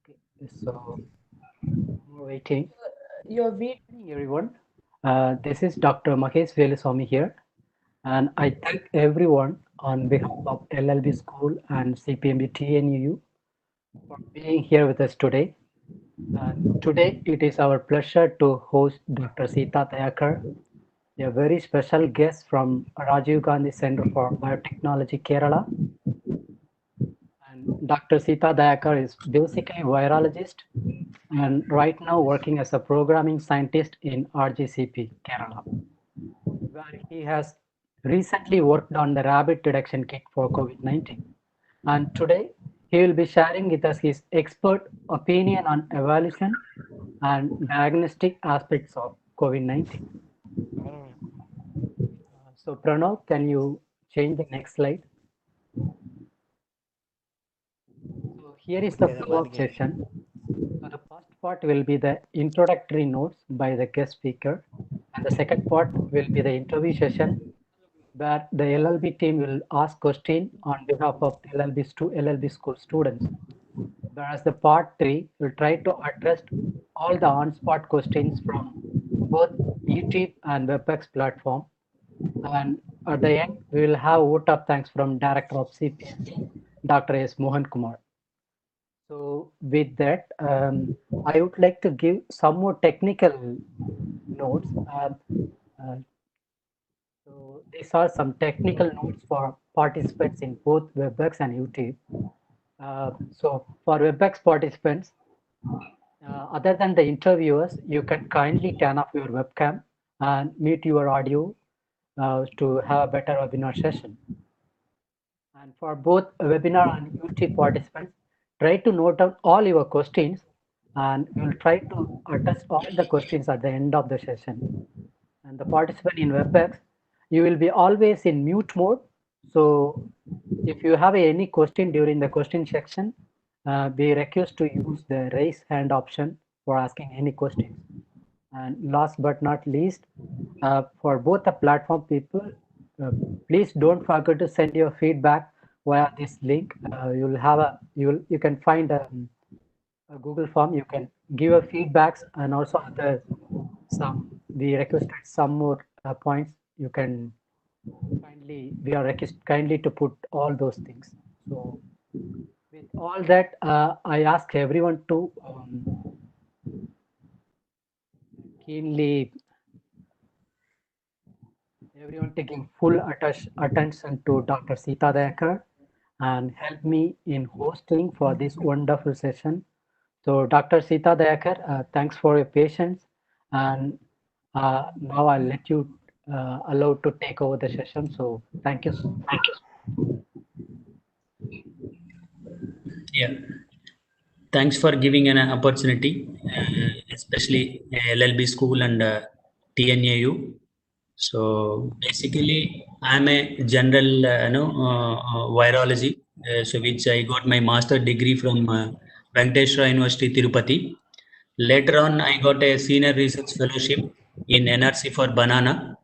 Okay, so waiting. Your video. Good evening, everyone. This is Dr. Mahesh Veluswamy here, and I thank everyone on behalf of LLB School and CPMB TNUU for being here with us today. Today, it is our pleasure to host Dr. Sita Tayakar, a very special guest from Rajiv Gandhi Center for Biotechnology, Kerala. And Dr. Sita Dayakar is basically a virologist and right now working as a programming scientist in RGCP, Kerala, where he has recently worked on the rabbit detection kit for COVID-19. And today he will be sharing with us his expert opinion on evolution and diagnostic aspects of COVID-19. So Pranav, can you change the next slide? So here is the flow of session. So the first part will be the introductory notes by the guest speaker, and the second part will be the interview session where the LLB team will ask questions on behalf of LLB school students. Whereas the part three will try to address all the on-spot questions from both YouTube and WebEx platform. And at the end, we will have vote of thanks from Director of CPMB, Dr. S. Mohan Kumar. So with that, I would like to give some more technical notes. Uh, so these are some technical notes for participants in both WebEx and YouTube. So for WebEx participants, other than the interviewers, you can kindly turn off your webcam and mute your audio to have a better webinar session. And for both webinar and YouTube participants, try to note down all your questions and we will try to address all the questions at the end of the session. And the participant in WebEx, you will be always in mute mode. So if you have any question during the question section, be request to use the raise hand option for asking any questions. And last but not least, for both the platform people, uh, please don't forget to send your feedback via this link. You'll have you can find a Google form. You can give your feedbacks and also other some we requested some more points. You can we are request kindly to put all those things. So with all that, I ask everyone to keenly everyone taking full attention to Dr. Sita Dayakar and help me in hosting for this wonderful session. So Dr. Sita Dayakar, thanks for your patience and now I'll let you allow to take over the session. So thank you so much. Yeah, thanks for giving an opportunity, especially LLB school and TNAU. So basically, I'm a general, virology. So which I got my master degree from Venkateswara University, Tirupati. Later on, I got a senior research fellowship in NRC for banana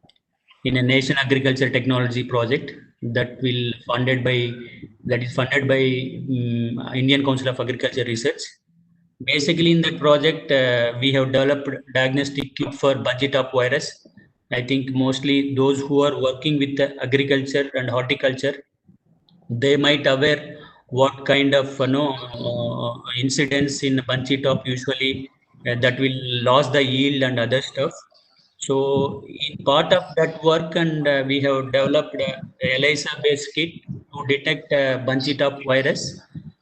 in a nation agriculture technology project that is funded by Indian Council of Agriculture Research. Basically, in that project, we have developed diagnostic kit for bunchy top virus. I think mostly those who are working with the agriculture and horticulture, they might aware what kind of incidents in bunchy top usually that will lose the yield and other stuff. So in part of that work, and we have developed a ELISA-based kit to detect bunchy top virus,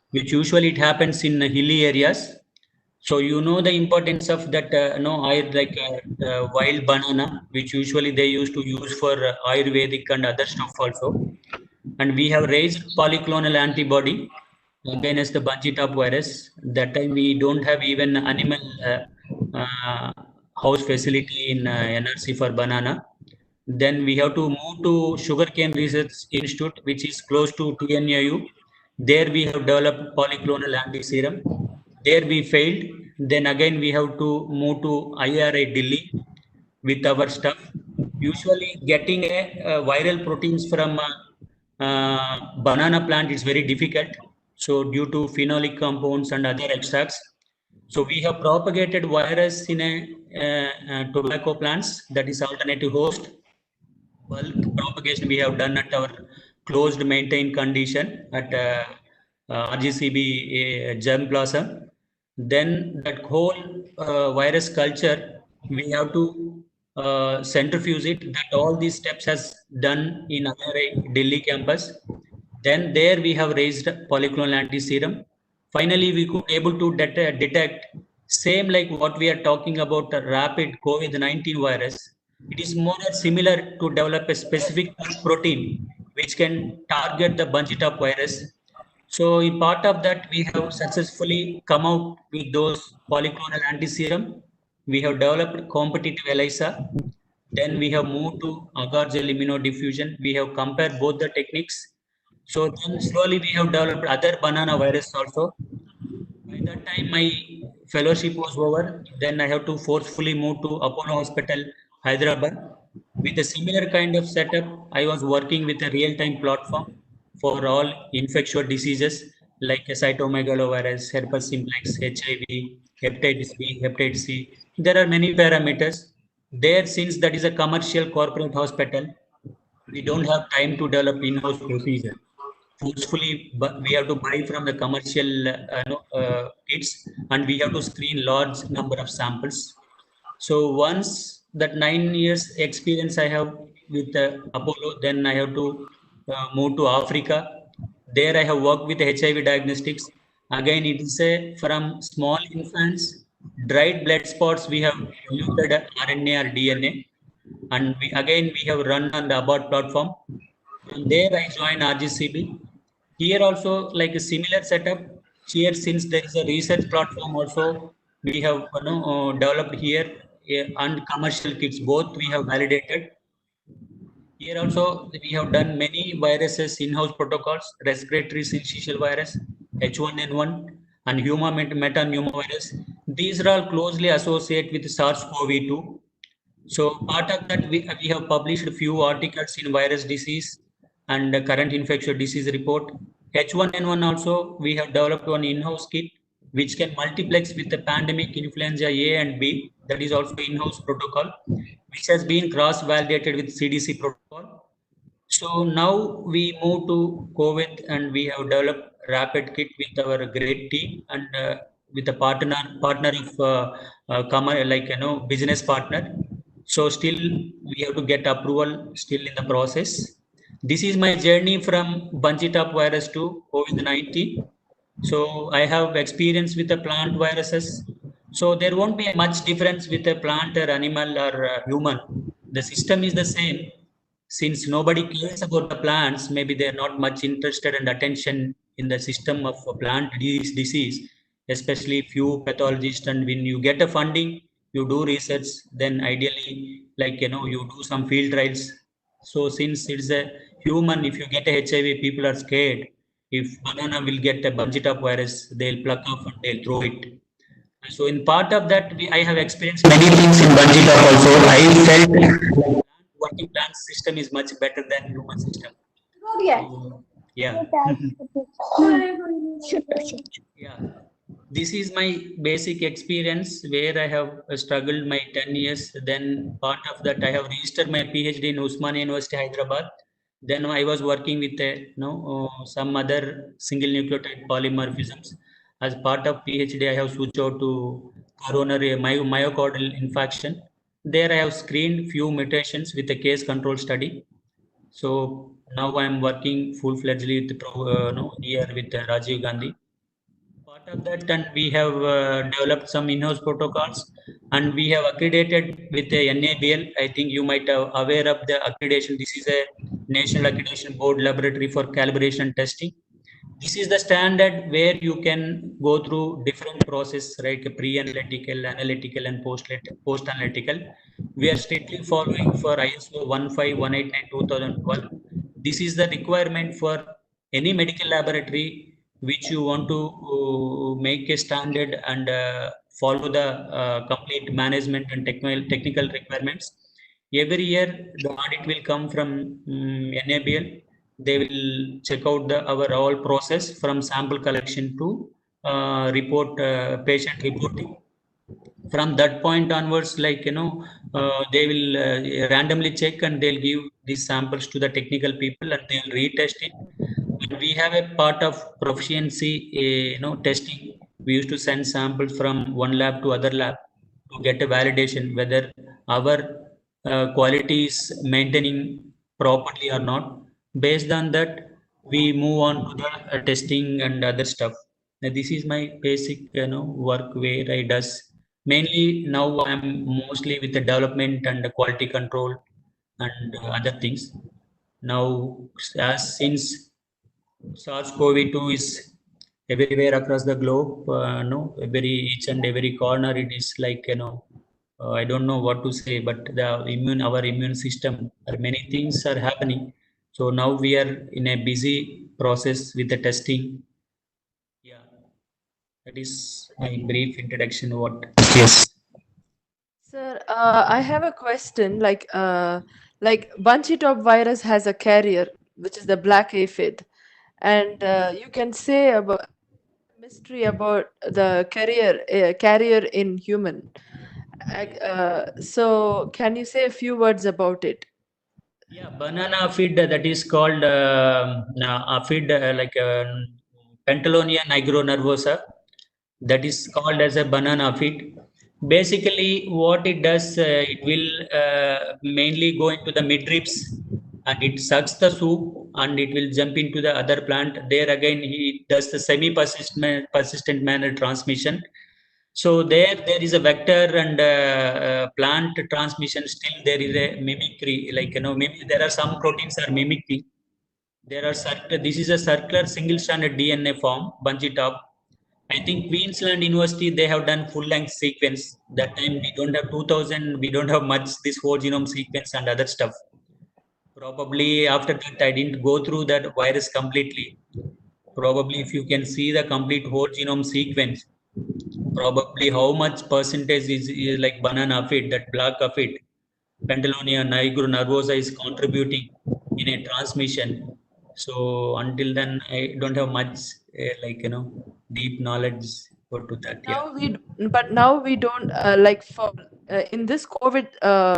which usually it happens in hilly areas. So you know the importance of that, wild banana, which usually they used to use for Ayurvedic and other stuff also. And we have raised polyclonal antibody against the bunchy top virus. That time we don't have even animal house facility in NRC for banana. Then we have to move to Sugarcane Research Institute, which is close to TNAU. There we have developed polyclonal anti-serum. There we failed. Then again we have to move to IRI Delhi with our stuff. Usually getting a viral proteins from banana plant is very difficult. So due to phenolic compounds and other extracts, so we have propagated virus in a tobacco plants, that is alternative host. Bulk propagation we have done at our closed maintained condition at RGCB germ plasm. Then that whole virus culture, we have to centrifuge it. That all these steps has done in IRI Delhi campus. Then there we have raised polyclonal anti-serum. Finally, we could able to detect same like what we are talking about the rapid COVID-19 virus. It is more or similar to develop a specific protein which can target the Bunchitop virus. So in part of that, we have successfully come out with those polyclonal anti-serum. We have developed competitive ELISA. Then we have moved to agar gel immunodiffusion. We have compared both the techniques. So then slowly we have developed other banana virus also. By that time, my fellowship was over. Then I have to forcefully move to Apollo Hospital, Hyderabad. With a similar kind of setup, I was working with a real-time platform for all infectious diseases like cytomegalovirus, herpes simplex, HIV, hepatitis B, hepatitis C. There are many parameters. There, since that is a commercial corporate hospital, we don't have time to develop in-house procedure. Forcefully, but we have to buy from the commercial kits, and we have to screen large number of samples. So once that 9 years experience I have with Apollo, then I have to move to Africa. There I have worked with HIV diagnostics. Again, it is a from small infants, dried blood spots. We have polluted RNA or DNA, and we have run on the Abbott platform. From there, I joined RGCB. Here also, like a similar setup. Here, since there is a research platform also, we have developed here and commercial kits. Both we have validated. Here also, we have done many viruses in-house protocols: respiratory syncytial virus, H1N1, and human metapneumovirus. These are all closely associated with SARS-CoV-2. So part of that, we have published a few articles in virus disease and the current infectious disease report. H1N1 also, we have developed one in-house kit which can multiplex with the pandemic influenza A and B. That is also in-house protocol, which has been cross-validated with CDC protocol. So now we move to COVID, and we have developed rapid kit with our great team and with a partner of business partner. So still we have to get approval, still in the process. This is my journey from Bunchitop virus to COVID-19. So I have experience with the plant viruses. So there won't be much difference with a plant or animal or human. The system is the same. Since nobody cares about the plants, maybe they're not much interested and attention in the system of a plant disease, especially few pathologists. And when you get a funding, you do research, then ideally, you do some field trials. So since it's a human, if you get a HIV, people are scared. If banana will get a Bunchitop virus, they'll pluck off and they'll throw it. So in part of that, I have experienced many things in Bunchitop also. I felt like working plant system is much better than human system. So, yeah. Yeah. This is my basic experience where I have struggled my 10 years. Then part of that, I have registered my PhD in Usmania University, Hyderabad. Then I was working with some other single nucleotide polymorphisms. As part of PhD, I have switched out to coronary myocardial infarction. There I have screened few mutations with a case control study. So now I am working full-fledgedly with here with Rajiv Gandhi. Part of that, and we have developed some in-house protocols, and we have accredited with the NABL. I think you might have aware of the accreditation. This is a National Accreditation Board laboratory for calibration testing. This is the standard where you can go through different process, right? Pre-analytical, analytical, and post-analytical. We are strictly following for ISO 15189/2012. This is the requirement for any medical laboratory which you want to make a standard and follow the complete management and technical requirements. Every year, the audit will come from NABL. they will check out our all process from sample collection to patient reporting. From that point onwards, they will randomly check and they'll give these samples to the technical people and they'll retest it. When we have a part of proficiency, testing, we used to send samples from one lab to other lab to get a validation whether our quality is maintaining properly or not. Based on that, we move on to the testing and other stuff. Now, this is my basic, work where I does. Mainly now I'm mostly with the development and the quality control and other things. Now, as since SARS-CoV-2 is everywhere across the globe, no, each and every corner it is like, I don't know what to say, but our immune system, many things are happening. So now we are in a busy process with the testing. Yeah, that is my brief introduction. What? Yes. Sir, I have a question. Like Bunchy Top virus has a carrier, which is the black aphid, and you can say about mystery about the carrier in human. So, can you say a few words about it? Yeah, banana aphid that is called aphid Pentalonia nigronervosa. That is called as a banana aphid. Basically, what it does, it will mainly go into the midribs and it sucks the soup and it will jump into the other plant. There again, it does the persistent manner transmission. So there is a vector and plant transmission. Still, there is a mimicry. There are some proteins are mimicking. There are this is a circular single-stranded DNA form, Bunchy top. I think Queensland University they have done full-length sequence. That time we don't have 2000. We don't have much this whole genome sequence and other stuff. Probably after that I didn't go through that virus completely. Probably if you can see the complete whole genome sequence, probably how much percentage is like banana aphid, that black aphid, Pentalonia nigronervosa is contributing in a transmission. So until then, I don't have much deep knowledge to that. Yeah. Now we don't like for in this COVID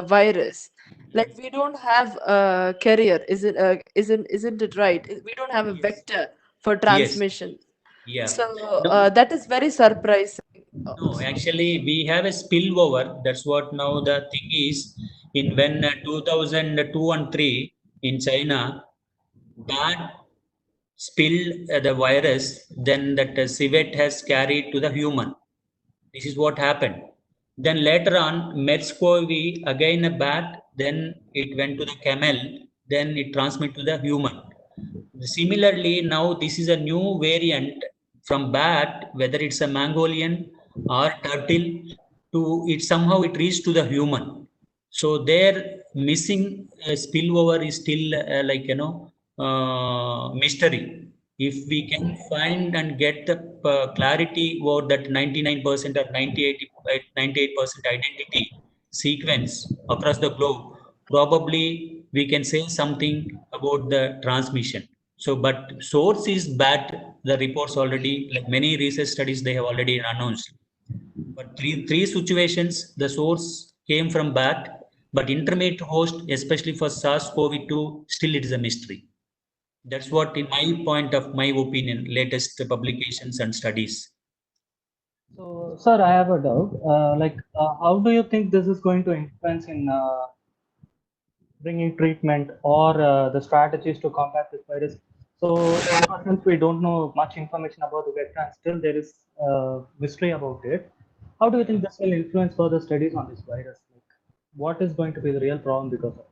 virus, like we don't have a carrier. Isn't it right? We don't have a Yes. vector for Yes. transmission. Yeah. So No, that is very surprising. no, actually, we have a spillover. That's what now the thing is. In when 2002 and 3 in China, that spilled the virus, then that civet has carried to the human. This is what happened. Then later on, MERS-CoV again a bat, then it went to the camel, then it transmitted to the human. Similarly, now this is a new variant from bat, whether it's a Mongolian or turtle, to it somehow it reached to the human. So their missing spillover is still mystery. If we can find and get the clarity about that 99% or 98% identity sequence across the globe, probably we can say something about the transmission. So, but source is bad. The reports already, like many research studies, they have already announced. But three situations, the source came from bat, but intermediate host, especially for SARS-CoV-2, still it is a mystery. That's what, in my point of my opinion, latest publications and studies. So, sir, I have a doubt. How do you think this is going to influence in bringing treatment or the strategies to combat this virus? So, since we don't know much information about the vector and still there is mystery about it, how do you think this will influence further studies on this virus? Like, what is going to be the real problem because of this?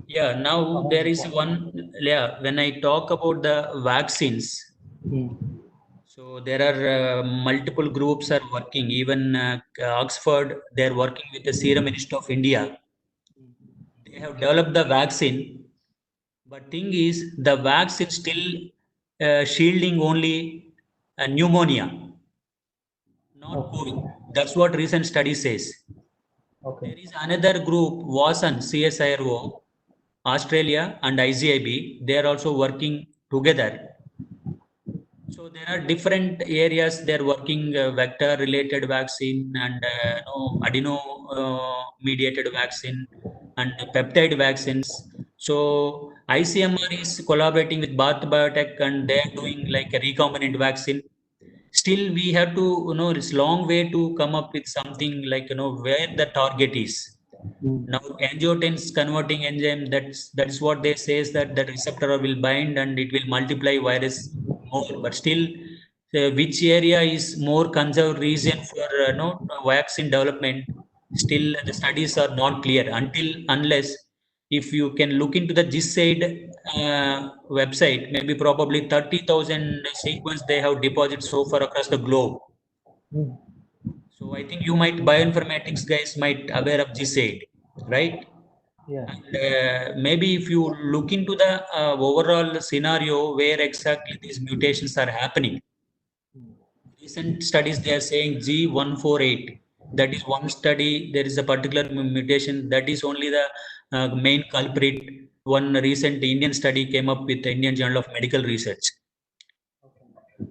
Yeah, now there is one, when I talk about the vaccines, so there are multiple groups are working. Even Oxford, they're working with the Serum Institute of India. They have developed the vaccine, but thing is the vaccine still shielding only pneumonia, not COVID. That's what recent study says. Okay. There is another group, WASN, CSIRO. Australia and ICIB, they are also working together. So there are different areas they're working, vector related vaccine and adeno mediated vaccine and peptide vaccines. So ICMR is collaborating with Bharat Biotech and they're doing like a recombinant vaccine. Still, we have to, it's long way to come up with something like, where the target is. Now, angiotensin converting enzyme, that's what they say is that the receptor will bind and it will multiply virus more. But still, which area is more conserved region for vaccine development? Still, the studies are not clear unless if you can look into the GISAID website, maybe probably 30,000 sequence they have deposited so far across the globe. So I think you might bioinformatics guys might aware of GISAID, right? Yeah. And maybe if you look into the overall scenario where exactly these mutations are happening, recent studies they are saying G148. That is one study. There is a particular mutation that is only the main culprit. One recent Indian study came up with the Indian Journal of Medical Research.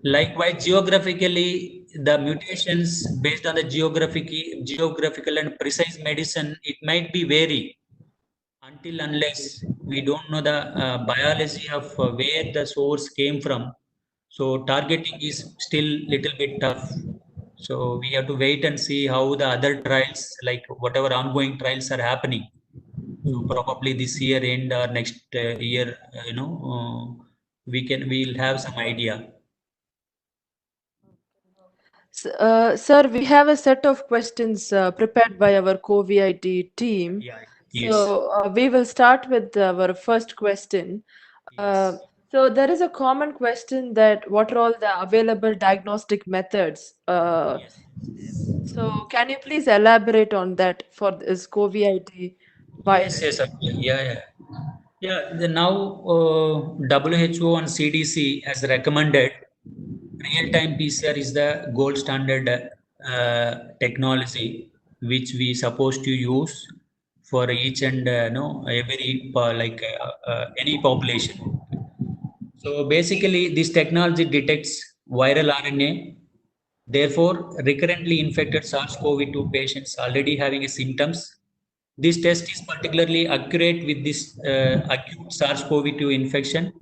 Likewise, geographically, the mutations based on the geographical and precise medicine, it might be vary unless we don't know the biology of where the source came from. So targeting is still little bit tough. So we have to wait and see how the other trials, like whatever ongoing trials are happening. So probably this year end or next year, we'll have some idea. Sir, we have a set of questions prepared by our CoVIT team. Yeah. Yes. So we will start with our first question. Yes. So there is a common question that what are all the available diagnostic methods? Yes. So can you please elaborate on that for this CoVIT virus? Yes, yeah. Now WHO and CDC has recommended real-time PCR is the gold standard technology which we supposed to use for each and every any population. So basically, this technology detects viral RNA. Therefore, recurrently infected SARS-CoV-2 patients already having a symptoms. This test is particularly accurate with this acute SARS-CoV-2 infection.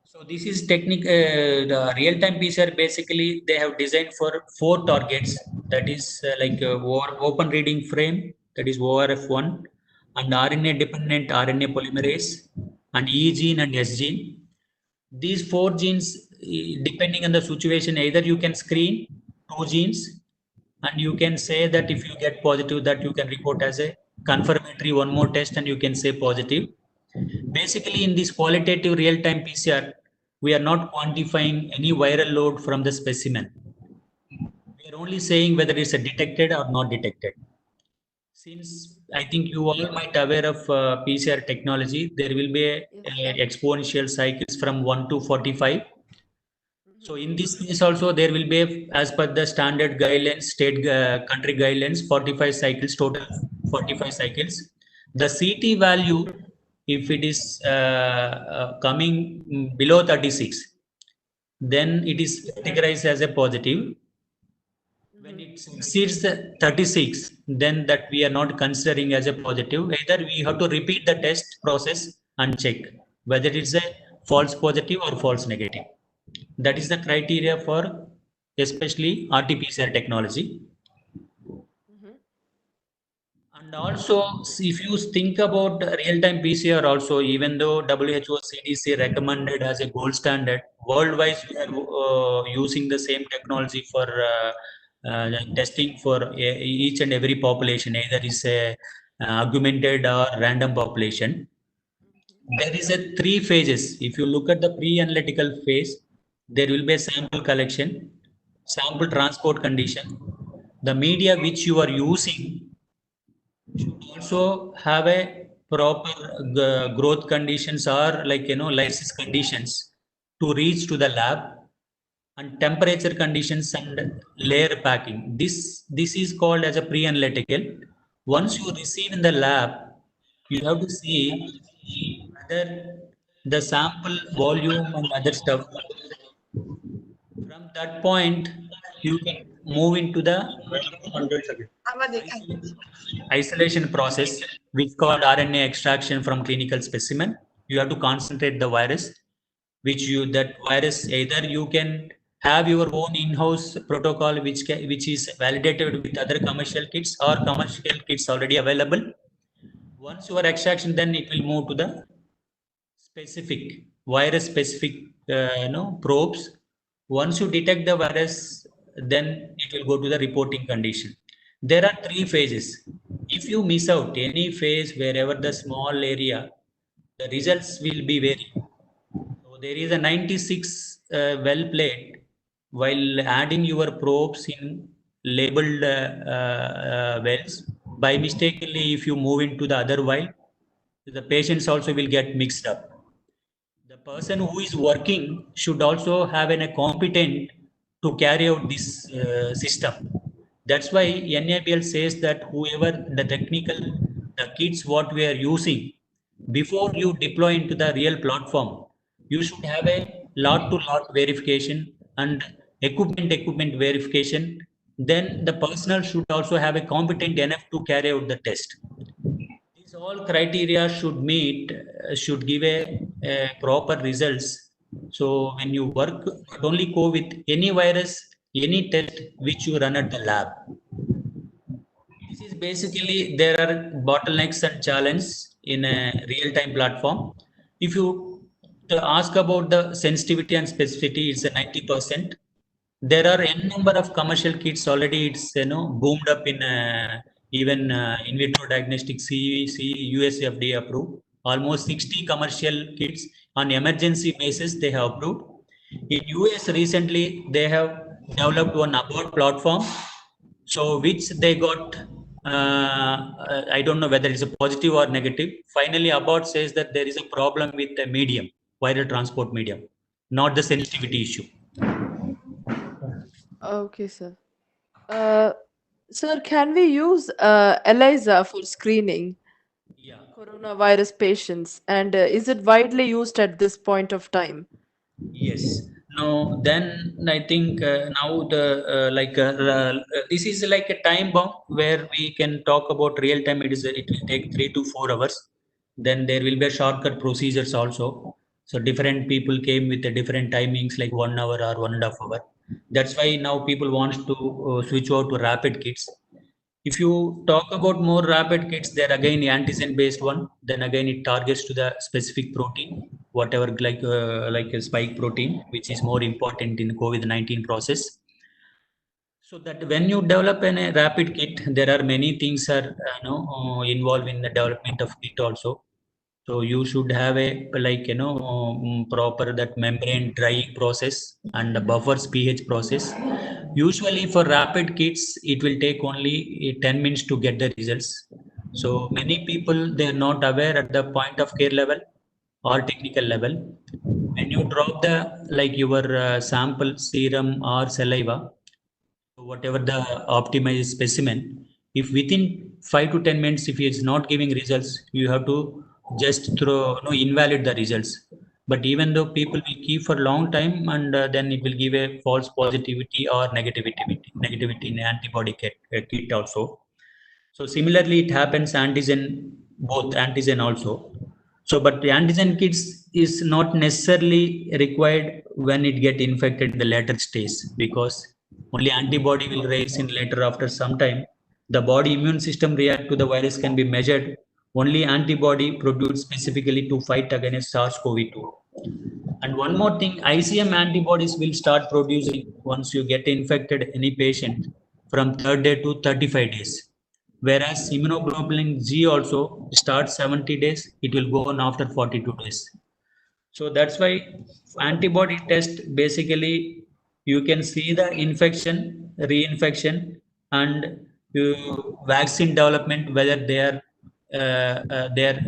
So this is technique. The real-time PCR basically they have designed for 4 targets. That is open reading frame. That is ORF1 and RNA-dependent RNA polymerase and E gene and S gene. These 4 genes, depending on the situation, either you can screen 2 genes and you can say that if you get positive that you can report as a confirmatory one more test and you can say positive. Basically in this qualitative real-time PCR, we are not quantifying any viral load from the specimen. We are only saying whether it's detected or not detected. Since I think you all might aware of PCR technology, there will be a exponential cycles from 1 to 45. So in this case also there will be, as per the standard guidelines, state country guidelines, 45 cycles, total 45 cycles. The CT value, if it is coming below 36, then it is categorized as a positive. When it exceeds 36, then that we are not considering as a positive. Either we have to repeat the test process and check whether it is a false positive or false negative. That is the criteria for especially RT-PCR technology. And also, if you think about real-time PCR also, even though WHO CDC recommended as a gold standard, worldwide we are using the same technology for testing for each and every population, either is a augmented or random population. There is a 3 phases. If you look at the pre-analytical phase, there will be a sample collection, sample transport condition. The media which you are using should also have a proper growth conditions or lysis conditions to reach to the lab, and temperature conditions and layer packing. This is called as a pre-analytical. Once you receive in the lab, you have to see whether the sample volume and other stuff. From that point, you can move into the isolation process, which called RNA extraction from clinical specimen. You have to concentrate the virus, that virus either you can have your own in-house protocol, which is validated with other commercial kits or commercial kits already available. Once your extraction, then it will move to the specific virus specific probes. Once you detect the virus, then it will go to the reporting condition. There are 3 phases. If you miss out any phase wherever the small area, the results will be vary. So there is a 96 well played while adding your probes in labeled wells. By mistakenly, if you move into the other well, the patients also will get mixed up. The person who is working should also have a competent to carry out this system. That's why NABL says that whoever the kits what we are using, before you deploy into the real platform, you should have a lot-to-lot verification and equipment verification. Then the personnel should also have a competent enough to carry out the test. These all criteria should meet, should give a proper results. So when you work, not only go with any virus, any test which you run at the lab. This is basically, there are bottlenecks and challenges in a real-time platform. If you ask about the sensitivity and specificity, it's a 90%. There are n number of commercial kits already. It's boomed up in even in vitro diagnostic US FDA approved. Almost 60 commercial kits on emergency basis they have approved. In US recently they have developed one Abbott platform, so which they got. I don't know whether it's a positive or negative. Finally, Abbott says that there is a problem with the medium, viral transport medium, not the sensitivity issue. Okay, sir. Sir, can we use ELISA for screening coronavirus patients? And is it widely used at this point of time? Yes. No, then I think now this is like a time bomb where we can talk about real time. It will take 3 to 4 hours. Then there will be a shortcut procedures also. So different people came with the different timings, like 1 hour or 1.5 hour. That's why now people want to switch over to rapid kits. If you talk about more rapid kits, they're again antigen based one. Then again it targets to the specific protein, whatever like a spike protein, which is more important in COVID-19 process. So that when you develop a rapid kit, there are many things are involved in the development of kit also. So you should have a proper that membrane drying process and the buffers pH process. Usually for rapid kits, it will take only 10 minutes to get the results. So many people, they are not aware at the point of care level or technical level. When you drop your sample serum or saliva, whatever the optimized specimen, if within 5 to 10 minutes, if it's not giving results, you have to just invalid the results. But even though people will keep for a long time, and then it will give a false positivity or negativity in antibody kit also. So similarly, it happens both antigen also. So, but the antigen kits is not necessarily required when it get infected in the later stage, because only antibody will rise in later after some time. The body immune system react to the virus can be measured. Only antibody produced specifically to fight against SARS-CoV-2. And one more thing, ICM antibodies will start producing once you get infected any patient from 3rd day to 35 days. Whereas immunoglobulin G also starts 70 days, it will go on after 42 days. So that's why antibody test, basically you can see the infection, reinfection, and vaccine development, whether their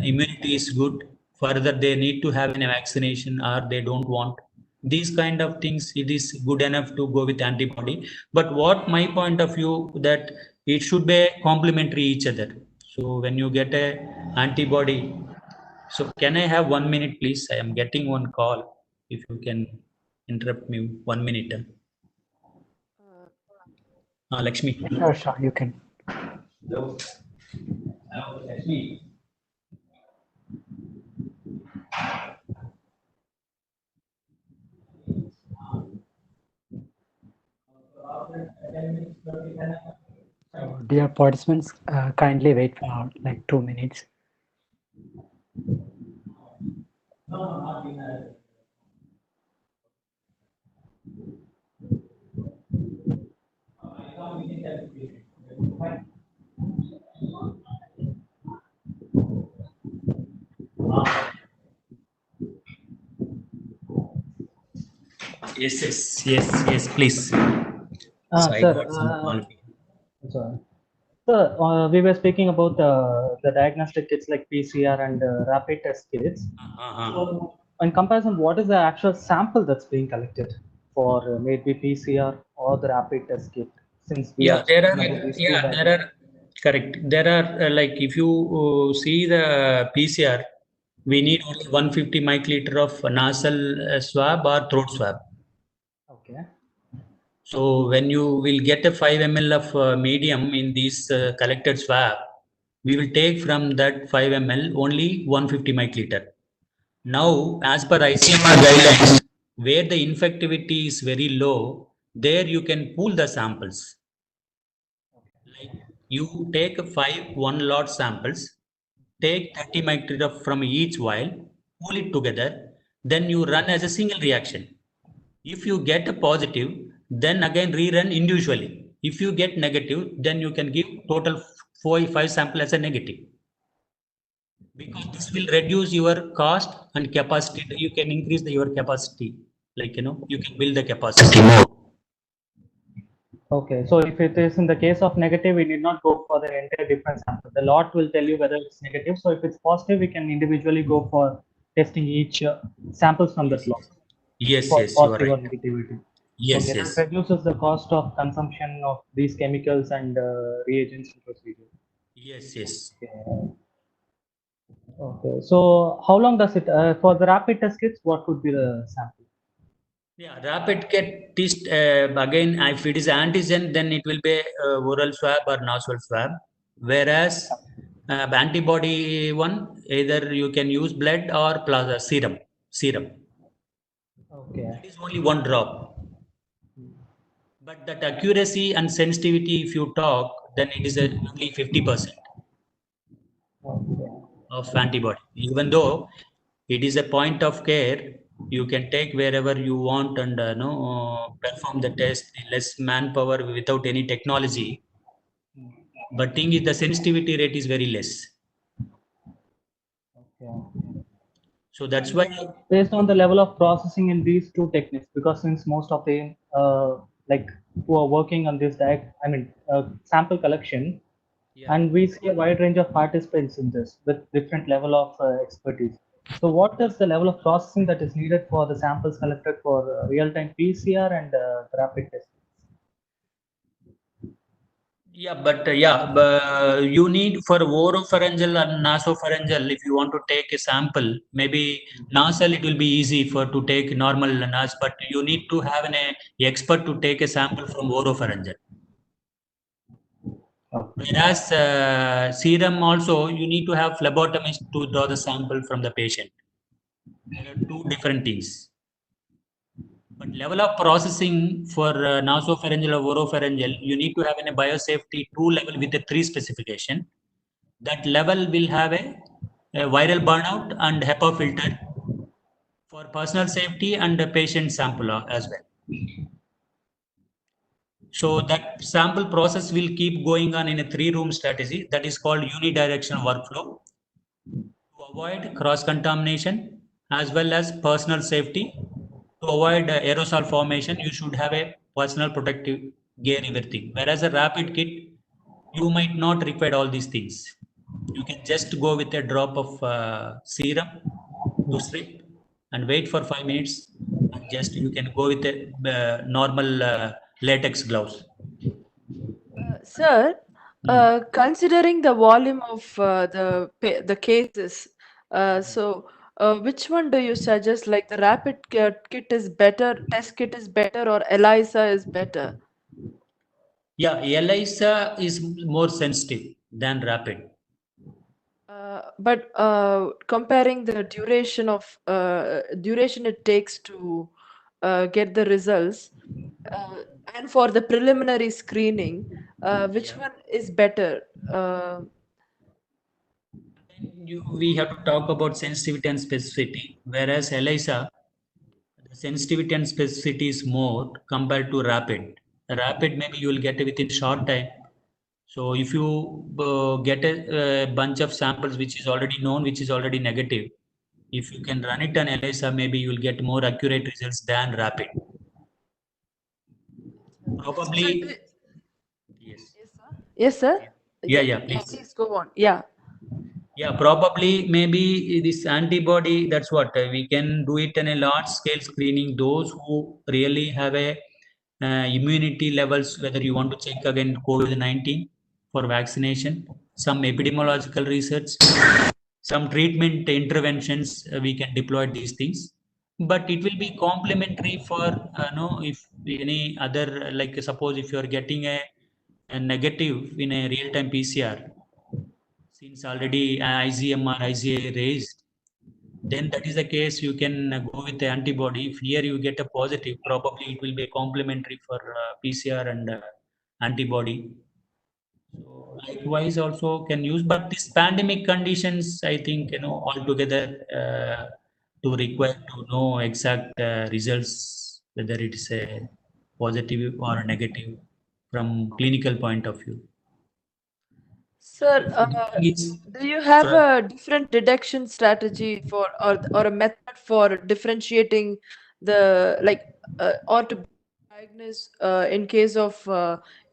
immunity is good, further they need to have a vaccination or they don't want. These kind of things, it is good enough to go with antibody. But what my point of view, that it should be complementary each other. So when you get a antibody, so can I have 1 minute, please? I am getting one call. If you can interrupt me 1 minute. Lakshmi. Sure, you can. Hello. Hello, Lakshmi. So, dear participants, kindly wait for like 2 minutes. Yes, please. So I Sir, got some call. sorry. Sir, we were speaking about the diagnostic kits like PCR and rapid test kits. So, in comparison, what is the actual sample that's being collected for maybe PCR or the rapid test kit? Since we Yeah, have there spoken are. about these two Yeah, there are. Correct. There are like if you see the PCR, we need only 150 microliter of nasal swab or throat swab. Okay. So when you will get a 5 ml of medium in this collected swab, we will take from that 5 ml only 150 microliter. Now, as per ICMR guidelines, where the infectivity is very low, there you can pool the samples. Like you take 5 1 lot samples, take 30 microliter from each vial, pool it together, then you run as a single reaction. If you get a positive, then again rerun individually. If you get negative, then you can give total 5 sample as a negative. Because this will reduce your cost and capacity. You can increase your capacity. Like, you can build the capacity more. Okay, so if it is in the case of negative, we need not go for the entire different sample. The lot will tell you whether it's negative. So if it's positive, we can individually go for testing each samples from that lot Yes, for you are positive or right. negativity. Yes, Okay, that reduces the cost of consumption of these chemicals and reagents and procedures. yes. Okay. Okay, so how long does it for the rapid test kits? What would be the sample? Yeah, rapid kit test again. If it is antigen, then it will be oral swab or nasal swab. Whereas antibody one, either you can use blood or plasma serum. Okay. That is only one drop. But that accuracy and sensitivity, if you talk, then it is only 50% Okay. of antibody. Even though it is a point of care, you can take wherever you want and perform the test. Less manpower without any technology. But thing is, the sensitivity rate is very less. Okay. So that's And why. based on the level of processing in these two techniques, because since most of the like who are working on this sample collection, Yeah. and we see a wide range of participants in this with different level of expertise. So what is the level of processing that is needed for the samples collected for real-time PCR and rapid testing? Yeah, but you need for oropharyngeal and nasopharyngeal, if you want to take a sample, maybe nasal it will be easy for to take normal nas, but you need to have an expert to take a sample from oropharyngeal. Okay. Whereas serum also, you need to have phlebotomist to draw the sample from the patient. There are two different things. But level of processing for nasopharyngeal or oropharyngeal, you need to have a biosafety 2 level with a 3 specification. That level will have a viral burnout and HEPA filter for personal safety and the patient sample as well. So that sample process will keep going on in a 3-room strategy that is called unidirectional workflow to avoid cross-contamination as well as personal safety. To avoid aerosol formation, you should have a personal protective gear, everything. Whereas a rapid kit, you might not require all these things. You can just go with a drop of serum to strip and wait for 5 minutes. And just you can go with a normal latex gloves. Sir, Considering the volume of the cases, which one do you suggest? Like the rapid kit is better, test kit is better, or ELISA is better? Yeah, ELISA is more sensitive than rapid. But comparing the duration it takes to get the results, and for the preliminary screening, which Yeah. one is better? We have to talk about sensitivity and specificity, whereas ELISA, the sensitivity and specificity is more compared to rapid. Rapid maybe you will get it within short time. So if you get a bunch of samples which is already known, which is already negative, if you can run it on ELISA, maybe you will get more accurate results than rapid. Probably, yes. Yes, sir. Yeah, please. Please go on. Yeah. Yeah, probably maybe this antibody, that's what we can do it in a large scale screening. Those who really have a immunity levels, whether you want to check again COVID-19 for vaccination, some epidemiological research, some treatment interventions, we can deploy these things. But it will be complementary for no, if any other, like suppose if you are getting a negative in a real-time PCR, since already IgM or IgA raised, then that is the case, you can go with the antibody. If here you get a positive, probably it will be complementary for PCR and antibody. So likewise also can use, but this pandemic conditions, I think, altogether to require to know exact results, whether it is a positive or a negative from clinical point of view. Sir, It's do you have for- a different detection strategy for or a method for differentiating the or to diagnose in case of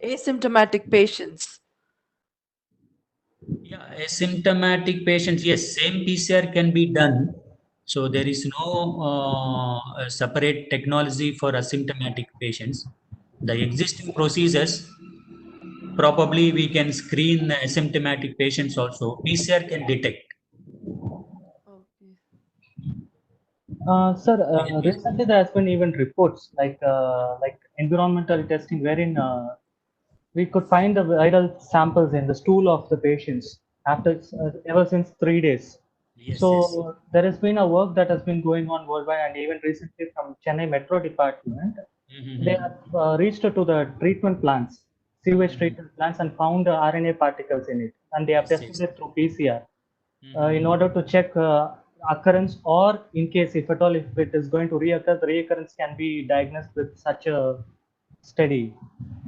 asymptomatic patients? Yeah, asymptomatic patients, yes, same PCR can be done. So there is no separate technology for asymptomatic patients. The existing procedures, probably we can screen the asymptomatic patients also. PCR can detect. Okay. Sir, recently there has been even reports like environmental testing wherein we could find the viral samples in the stool of the patients after ever since 3 days. Yes, So yes. there has been a work that has been going on worldwide, and even recently from Chennai Metro Department, they have reached to the treatment plants, sewage treatment plants, and found RNA particles in it, and they have Yes, tested yes. it through PCR in order to check occurrence, or in case if at all if it is going to reoccur, the reoccurrence can be diagnosed with such a study.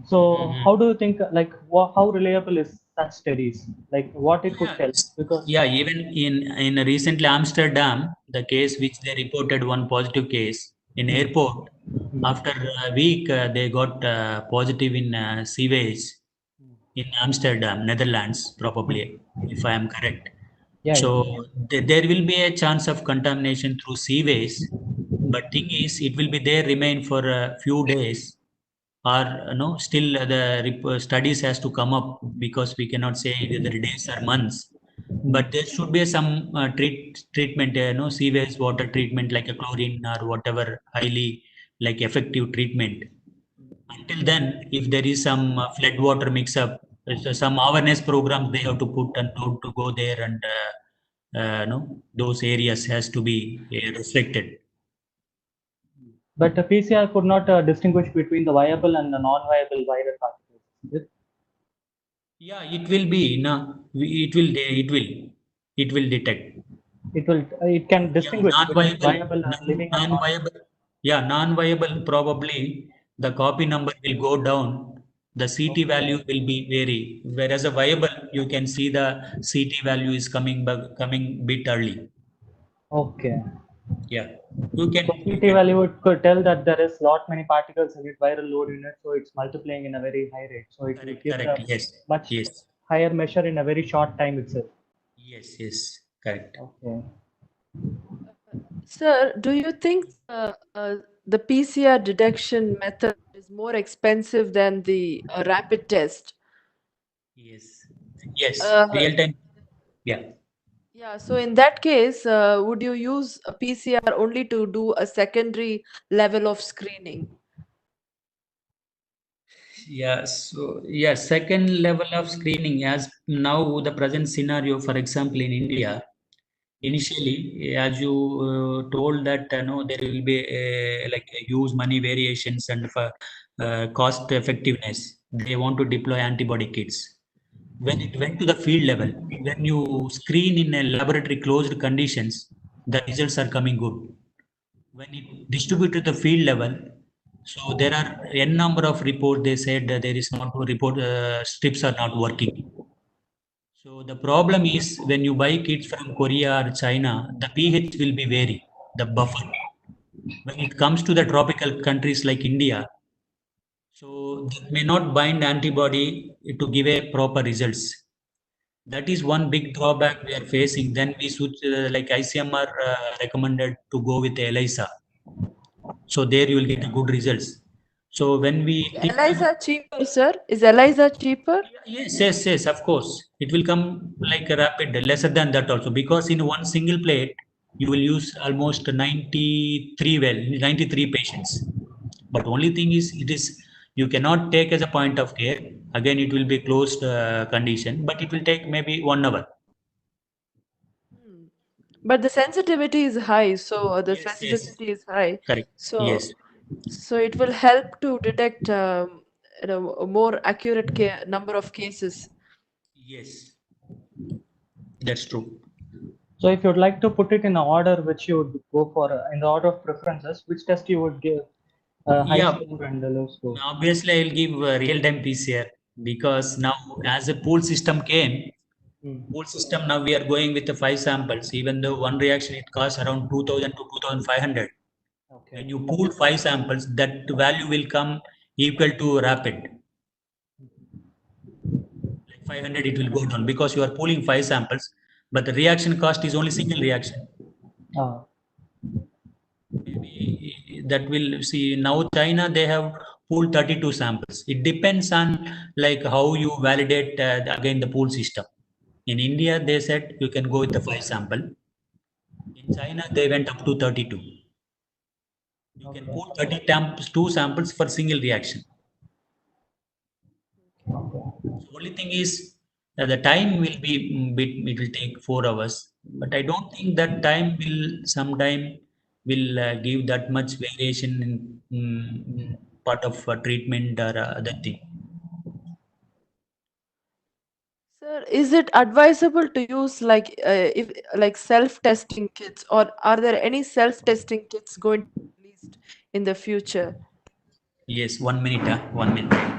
So how do you think, like how reliable is such studies, like what it could tell? Because Yeah, even in recently Amsterdam, the case which they reported one positive case in airport, after a week they got positive in sewage in Amsterdam, Netherlands, probably, if I am correct. Yeah, So yeah. there will be a chance of contamination through sewage, but thing is, it will be there remain for a few days, or no, still studies has to come up, because we cannot say whether days or months. But there should be some treatment, sewage water treatment like a chlorine or whatever, highly like effective treatment. Until then, if there is some flood water mix up, some awareness programs they have to put and to go there, and no, those areas has to be restricted. but the PCR could not distinguish between the viable and the non-viable viral particles. Is it? Yeah, it will be. No, it will detect. It can Yeah, distinguish between non-viable, viable and living and non. non-viable. Yeah, non-viable, probably the copy number will go down. The CT value will be vary. Whereas a viable, you can see the CT value is coming bit early. Okay. Yeah, you can So CT value could tell that there is lot many particles in it, viral load unit, so it's multiplying in a very high rate. So it will give correct. the Yes, much yes, higher measure in a very short time itself. yes, correct. Okay. Sir, do you think the PCR detection method is more expensive than the rapid test? Yes. Yes. Uh, Real time. Yeah. Yeah, so in that case, would you use a PCR only to do a secondary level of screening? Yeah. So yeah, second level of screening as now the present scenario, for example, in India, initially, as you told that no, there will be like a huge money variations and for cost effectiveness. They want to deploy antibody kits. When it went to the field level, when you screen in a laboratory closed conditions, the results are coming good. When it distributed to the field level, so there are n number of reports. They said that there is not report strips are not working. So the problem is when you buy kits from Korea or China, the pH will be vary, the buffer. When it comes to the tropical countries like India, so that may not bind antibody to give a proper results. That is one big drawback we are facing. Then we should, like ICMR recommended to go with ELISA. So there you will get good results. So when we Is think ELISA cheaper, sir? Is ELISA cheaper? yes, of course. It will come like a rapid, lesser than that also, because in one single plate, you will use almost 93 patients. But only thing is, it is you cannot take as a point of care. Again, it will be closed condition, but it will take maybe 1 hour. Hmm. But the sensitivity is high, so the Yes, specificity is high. correct. So, Yes, so it will help to detect a more accurate number of cases. yes, that's true. So if you'd like to put it in order which you would go for, in the order of preferences, which test you would give high Yeah, score and a low score? obviously, I'll give real-time PCR because now, as a pool system came, Hmm. pool system now we are going with the 5 samples. Even though one reaction it costs around 2,000 to 2,500. Okay. When you pool 5 samples, that value will come equal to rapid. Like 500, it will go down because you are pooling 5 samples, but the reaction cost is only single reaction. Ah, Maybe that will see now China they have pooled 32 samples. It depends on like how you validate again the pool system. In India, they said you can go with the 5 sample. In China, they went up to 32. You can okay. pool 32 samples for single reaction. So only thing is the time will be bit. It will take 4 hours, but I don't think that time will sometime will give that much variation in part of treatment or other thing. Sir, is it advisable to use like if like self-testing kits, or are there any self-testing kits going to be released in the future? Yes, 1 minute. 1 minute.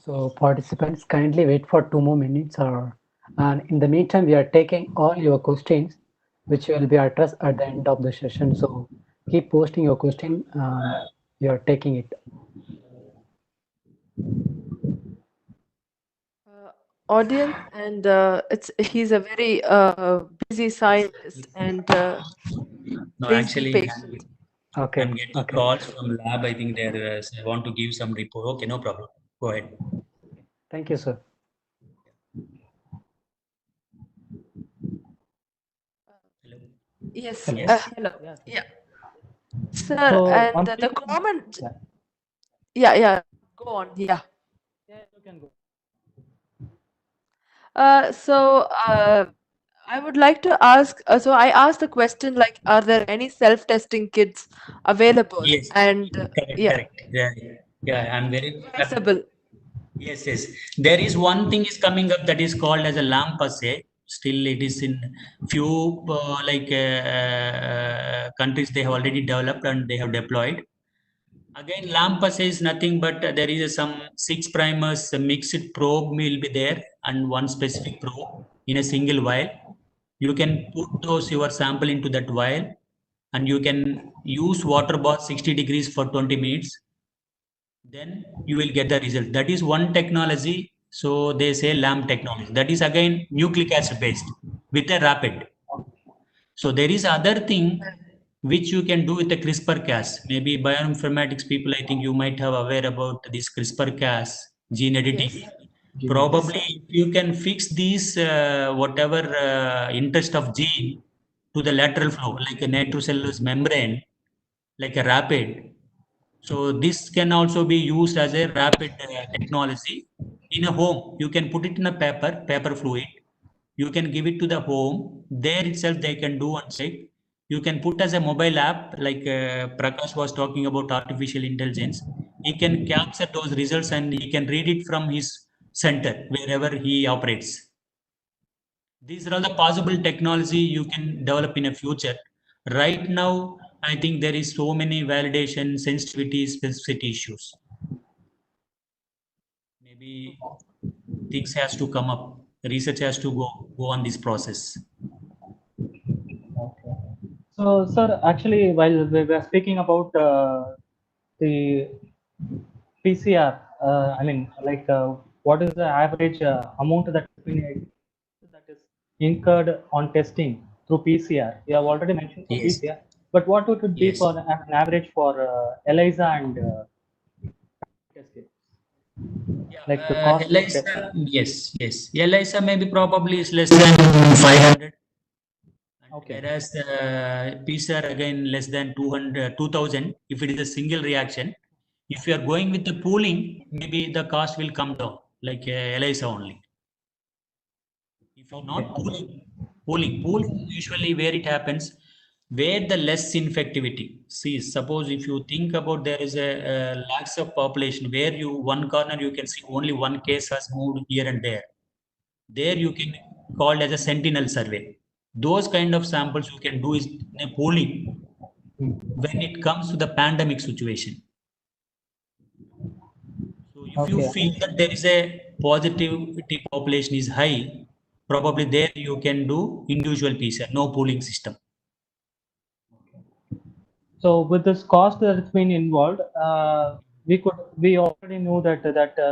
So participants kindly wait for 2 more minutes, and in the meantime we are taking all your questions which will be addressed at the end of the session. So keep posting your question. We are taking it. Audience, and he's a very busy scientist and No, please be actually, patient. Okay. I'm getting Okay. calls from lab. I think they want to give some report. Okay, no problem. Go ahead. Thank you, sir. Hello. Yes, Hello. hello. Yes. Yeah, sir, So and I'm the thinking, common, yeah, yeah, go on, yeah. yeah, you can go. So I would like to ask, so I asked the question like, are there any self-testing kits available? Yes, And correct, yeah, correct. Yeah, yeah. I'm very happy. advisable. Yes. There is one thing is coming up that is called as a lamp assay. Still, it is in few countries they have already developed and they have deployed. Again, lamp assay is nothing but there is some 6 primers, a mixed probe will be there and one specific probe in a single vial. You can put those your sample into that vial and you can use water bath 60 degrees for 20 minutes, then you will get the result. That is one technology. So they say LAMP technology. That is again nucleic acid based with a rapid. So there is other thing which you can do with the CRISPR-Cas. Maybe bioinformatics people, I think you might have aware about this CRISPR-Cas gene editing. Yes. Probably you can fix these whatever interest of gene to the lateral flow, like a nitrocellulose membrane, like a rapid. So this can also be used as a rapid technology in a home. You can put it in a paper fluid. You can give it to the home. There itself they can do and check. You can put as a mobile app, like Prakash was talking about artificial intelligence. He can capture those results and he can read it from his center wherever he operates. These are all the possible technology you can develop in a future. Right now, I think there is so many validation, sensitivity, specificity issues. Maybe things has to come up. Research has to go on this process. Okay. So, sir, actually, while we were speaking about the PCR, I mean, like, what is the average amount that is incurred on testing through PCR? You have already mentioned for Yes. PCR, but what would it be Yes. for an average for ELISA and test kits? Like the cost of ELISA, testing? yes. ELISA maybe probably is less than 500. Okay. Whereas PCR again less than 200, 2000 if it is a single reaction. If you are going with the pooling, maybe the cost will come down, like ELISA only. If you're not pooling usually where it happens, where the less infectivity. See, suppose if you think about there is a lakhs of population where you one corner you can see only one case has moved here and there. There you can call as a sentinel survey. Those kind of samples you can do is in a pooling when it comes to the pandemic situation. So if you Okay. feel that there is a positivity population is high, probably there you can do individual PCR, no pooling system. So with this cost that's been involved, we already know that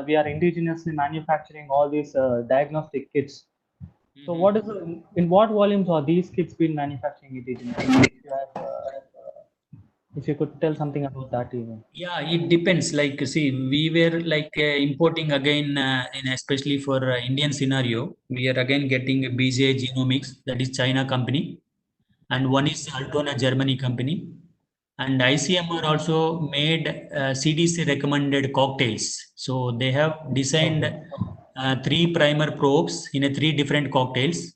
we are indigenously manufacturing all these diagnostic kits. So what is in what volumes are these kits being manufacturing indigenously? If you could tell something about that even. Yeah, it depends. Like, see, we were like importing again, in especially for Indian scenario, we are again getting BJ Genomics, that is China company, and one is Altona Germany company, and ICMR also made CDC recommended cocktails. So they have designed 3 primer probes in a 3 different cocktails.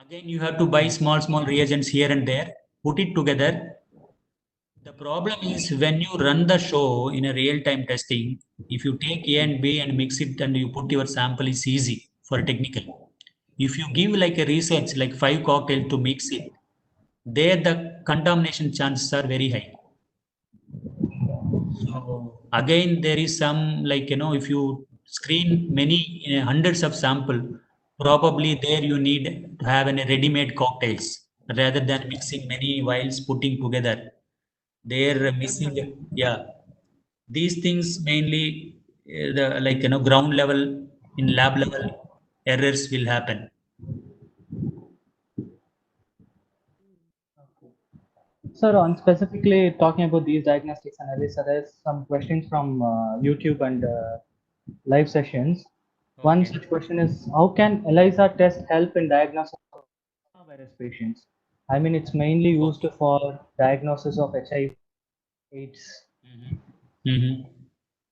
Again, you have to buy small reagents here and there, put it together. The problem is when you run the show in a real-time testing, if you take A and B and mix it and you put your sample, it's easy for technical. If you give like a research, like 5 cocktails to mix it, there the contamination chances are very high. So again, there is some like, if you screen many hundreds of sample, probably there you need to have a ready-made cocktails rather than mixing many vials putting together. They're missing, yeah. These things mainly, the like ground level, in lab level, errors will happen. Sir, on specifically talking about these diagnostics and ELISA, there's some questions from YouTube and live sessions. One Okay. such question is, how can ELISA test help in diagnosis of coronavirus patients? I mean, it's mainly used for diagnosis of HIV, AIDS. Mm-hmm.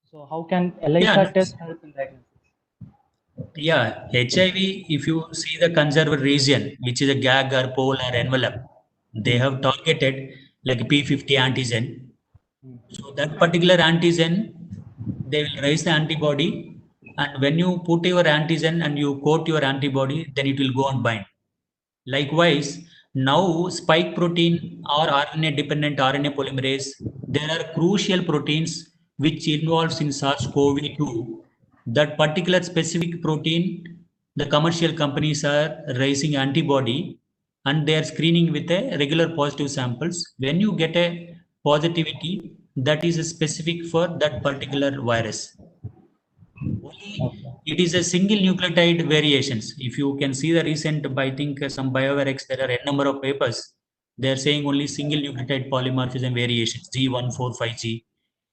So how can Yeah, ELISA nice. test help in diagnosis? Yeah, HIV, if you see the conserved region, which is a gag or pole or envelope, they have targeted like P50 antigen. So that particular antigen, they will raise the antibody, and when you put your antigen and you coat your antibody, then it will go and bind. Likewise, now spike protein or RNA-dependent RNA polymerase, there are crucial proteins which involves in SARS-CoV-2. That particular specific protein, the commercial companies are raising antibody and they are screening with a regular positive samples. When you get a positivity, that is specific for that particular virus. Only it is a single nucleotide variations. If you can see the recent, I think some BioVarex, there are a number of papers. They are saying only single nucleotide polymorphism variations, G145G.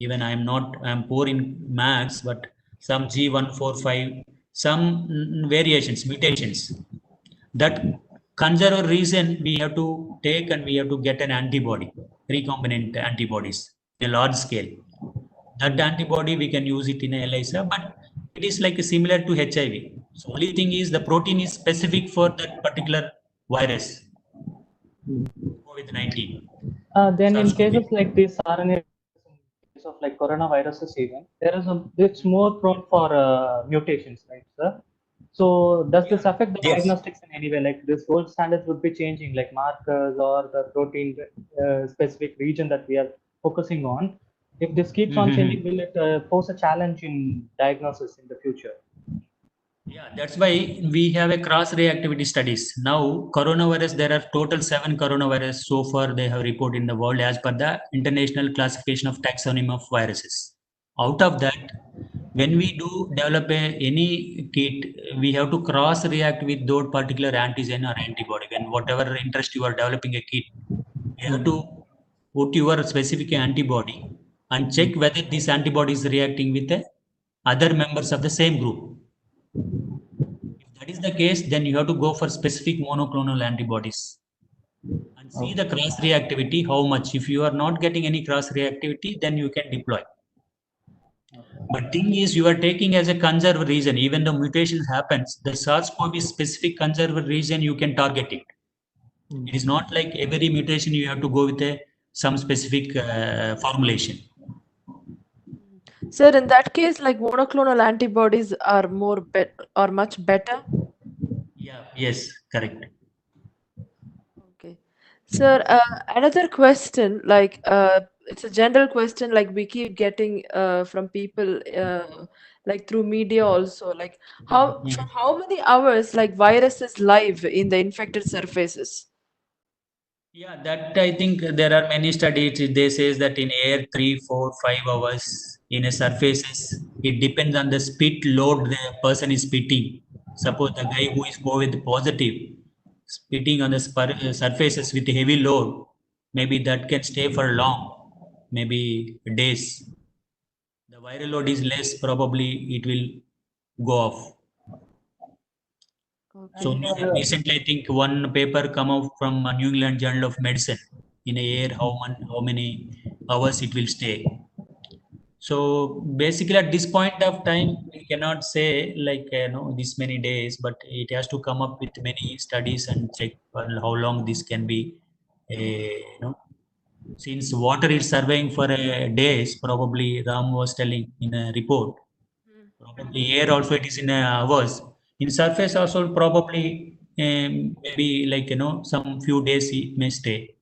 Even I am poor in maths, but some G145, some variations, mutations. That conserve reason we have to take, and we have to get an antibody, recombinant antibodies, in a large scale. That antibody we can use it in a ELISA, but it is like similar to HIV. So only thing is the protein is specific for that particular virus, COVID-19. Then in SARS-CoV. cases like this RNA, in case of like coronaviruses even, it's more prone for mutations, right, sir? So does this affect the Yes. diagnostics in any way? Like this gold standards would be changing, like markers or the protein specific region that we are focusing on. If this keeps on changing, will it pose a challenge in diagnosis in the future? Yeah, that's why we have a cross-reactivity studies. Now, coronavirus, there are total 7 coronavirus so far they have reported in the world as per the International Classification of Taxonomy of Viruses. Out of that, when we do develop any kit, we have to cross-react with those particular antigen or antibody. When whatever interest you are developing a kit, you have to put your specific antibody and check whether this antibody is reacting with the other members of the same group. If that is the case, then you have to go for specific monoclonal antibodies and see the cross reactivity, how much. If you are not getting any cross reactivity, then you can deploy. But thing is, you are taking as a conserved region, even though mutation happens, the SARS-CoV specific conserved region, you can target it. It is not like every mutation you have to go with some specific formulation. Sir, in that case, like monoclonal antibodies are much better. Yeah, yes, correct. Okay. Sir, another question, like it's a general question, like we keep getting from people like through media also, like for how many hours like viruses live in the infected surfaces? Yeah, that I think there are many studies. They says that in air 3, 4, 5 hours in a surfaces. It depends on the spit load the person is spitting. Suppose the guy who is COVID positive spitting on the surfaces with heavy load, maybe that can stay for long, maybe days. The viral load is less, probably it will go off. So recently, I think one paper come out from New England Journal of Medicine. In a year, how many hours it will stay. So basically, at this point of time, we cannot say like this many days, but it has to come up with many studies and check how long this can be. Since water is surveying for days, probably Ram was telling in a report. Probably air also it is in hours. In surface also probably maybe like some few days it may stay.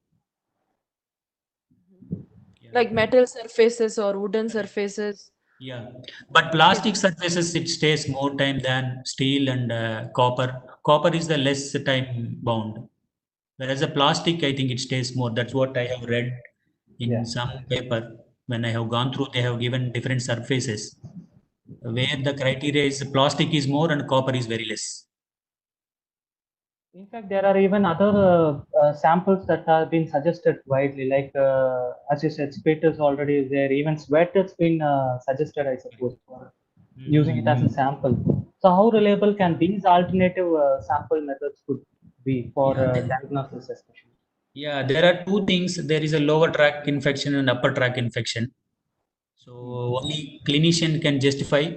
Like metal surfaces or wooden surfaces. Yeah, but plastic surfaces it stays more time than steel and copper. Copper is the less time bound, whereas the plastic I think it stays more. That's what I have read in some paper. When I have gone through, they have given different surfaces where the criteria is plastic is more and copper is very less. In fact, there are even other samples that have been suggested widely, like as you said, spit is already there. Even sweat has been suggested, I suppose, for using it as a sample. So, how reliable can these alternative sample methods could be for diagnosis, especially? Yeah, there are two things. There is a lower tract infection and upper tract infection. So only clinician can justify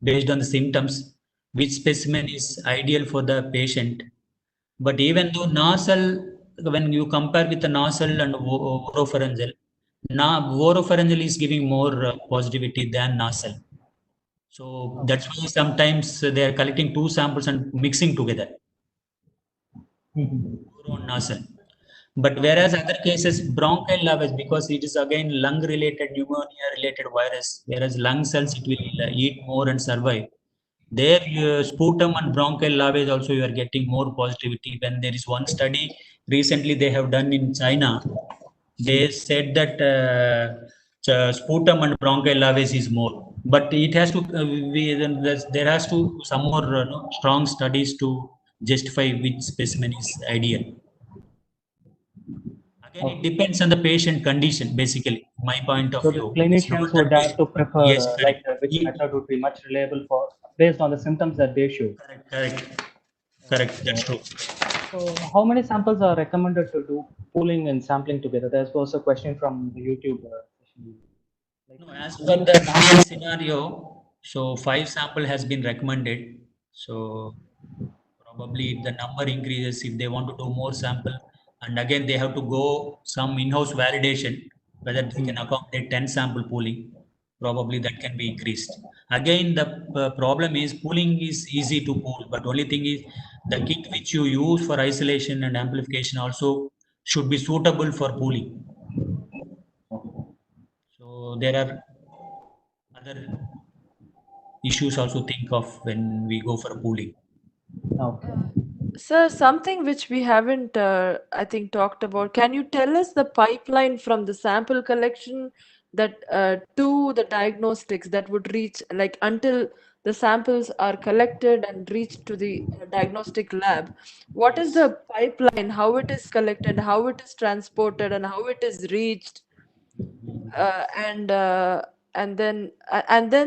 based on the symptoms which specimen is ideal for the patient. But even though nasal, when you compare with the nasal and oropharyngeal, oropharyngeal is giving more positivity than nasal. So that's why sometimes they are collecting two samples and mixing together. Oro and nasal. But whereas other cases, bronchial lavage, because it is again lung-related, pneumonia-related virus, whereas lung cells, it will eat more and survive. There, sputum and bronchial lavage also you are getting more positivity. When there is one study recently they have done in China, they said that sputum and bronchial lavage is more, but it has to there has to some more strong studies to justify which specimen is ideal. Again, it depends on the patient condition, basically, my point of So the view. It's not clinicians the would have to prefer Yes, correct. which method would be much reliable for based on the symptoms that they show. Correct. That's true. So how many samples are recommended to do pooling and sampling together? There was a question from the YouTube session. No, as per the normal scenario, so 5 sample has been recommended. So probably if the number increases, if they want to do more sample, and again they have to go some in-house validation whether they can accommodate 10 sample pooling. Probably that can be increased. Again, the problem is pooling is easy to pool, but only thing is the kit which you use for isolation and amplification also should be suitable for pooling. So there are other issues also think of when we go for pooling. Okay. Sir, something which we haven't, I think, talked about. Can you tell us the pipeline from the sample collection that to the diagnostics that would reach, like until the samples are collected and reached to the diagnostic lab? What is the pipeline? How it is collected? How it is transported? And how it is reached? uh, and uh, and then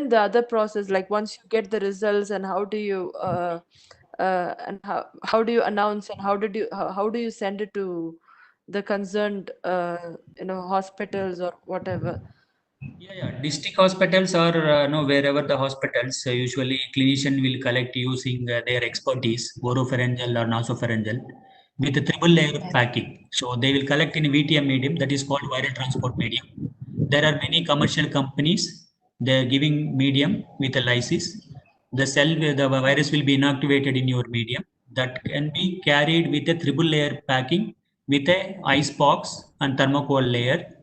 the other process, like once you get the results, and how do you and how do you announce, and how do you send it to the concerned hospitals or whatever? Yeah. District hospitals or no, wherever the hospitals, usually clinician will collect using their expertise, oropharyngeal or nasopharyngeal, with a triple layer packing. So they will collect in VTM medium that is called viral transport medium. There are many commercial companies. They are giving medium with a lysis. The virus will be inactivated in your medium. That can be carried with a triple layer packing with a ice box and thermocol layer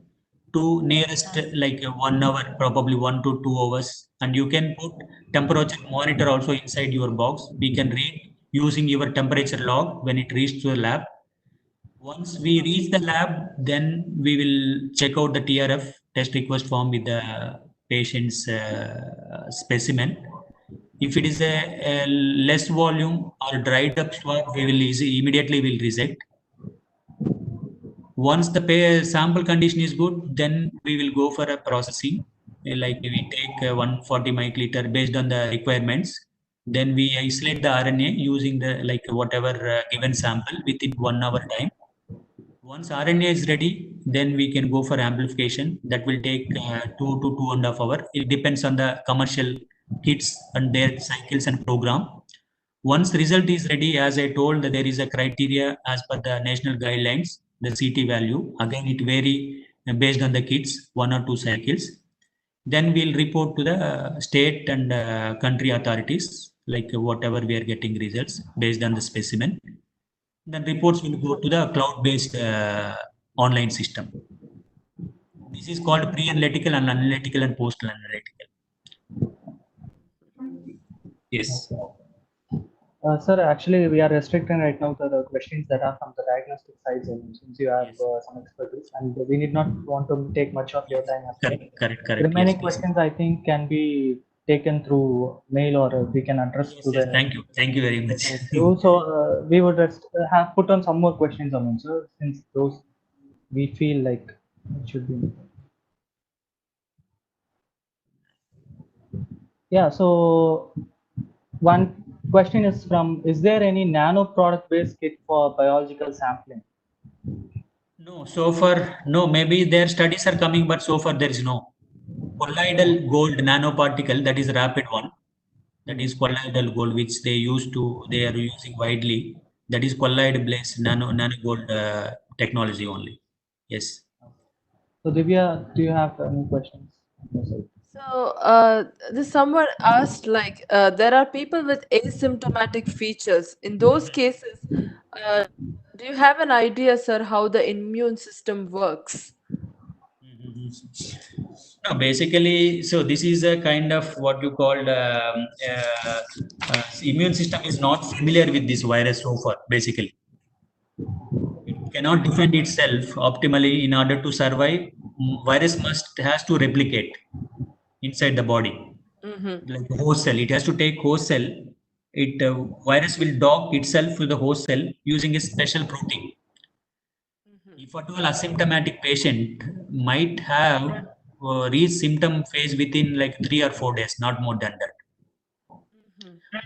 to nearest like 1 hour, probably 1 to 2 hours, and you can put temperature monitor also inside your box. We can read using your temperature log when it reaches to the lab. Once we reach the lab, then we will check out the TRF test request form with the patient's specimen. If it is a less volume or dried up swab, we will immediately will reject. Once the sample condition is good, then we will go for a processing. Like we take 140 microliter based on the requirements. Then we isolate the RNA using the like whatever given sample within 1 hour time. Once RNA is ready, then we can go for amplification. That will take 2 to 2.5 hours. It depends on the commercial kits and their cycles and program. Once the result is ready, as I told, there is a criteria as per the national guidelines, the CT value. Again, it vary based on the kits, 1 or 2 cycles. Then we'll report to the state and country authorities, like whatever we are getting results based on the specimen. Then reports will go to the cloud-based online system. This is called pre-analytical and analytical and post-analytical. Yes. Sir, actually, we are restricting right now to the questions that are from the diagnostic side, since you have some expertise, and we need not want to take much of your time as well. Correct. Remaining Yes, questions, I think, can be taken through mail, or we can address to the. Thank you very much. So we would have put on some more questions on sir, since those we feel like it should be. Yeah. So one question is from: is there any nano product based kit for biological sampling? No, so far, no. Maybe their studies are coming, but so far there is no. Colloidal gold nanoparticle, that is rapid one. That is colloidal gold, which they are using widely. That is colloid based nano gold technology only. Yes. So Divya, do you have any questions? So this someone asked, like, there are people with asymptomatic features. In those cases, do you have an idea, sir, how the immune system works? No, basically, so this is a kind of what you called immune system is not familiar with this virus so far. Basically, it cannot defend itself optimally. In order to survive, virus has to replicate inside the body, like the host cell. It has to take host cell. It virus will dock itself to the host cell using a special protein. If at all asymptomatic patient might have reached symptom phase within like 3 or 4 days, not more than that.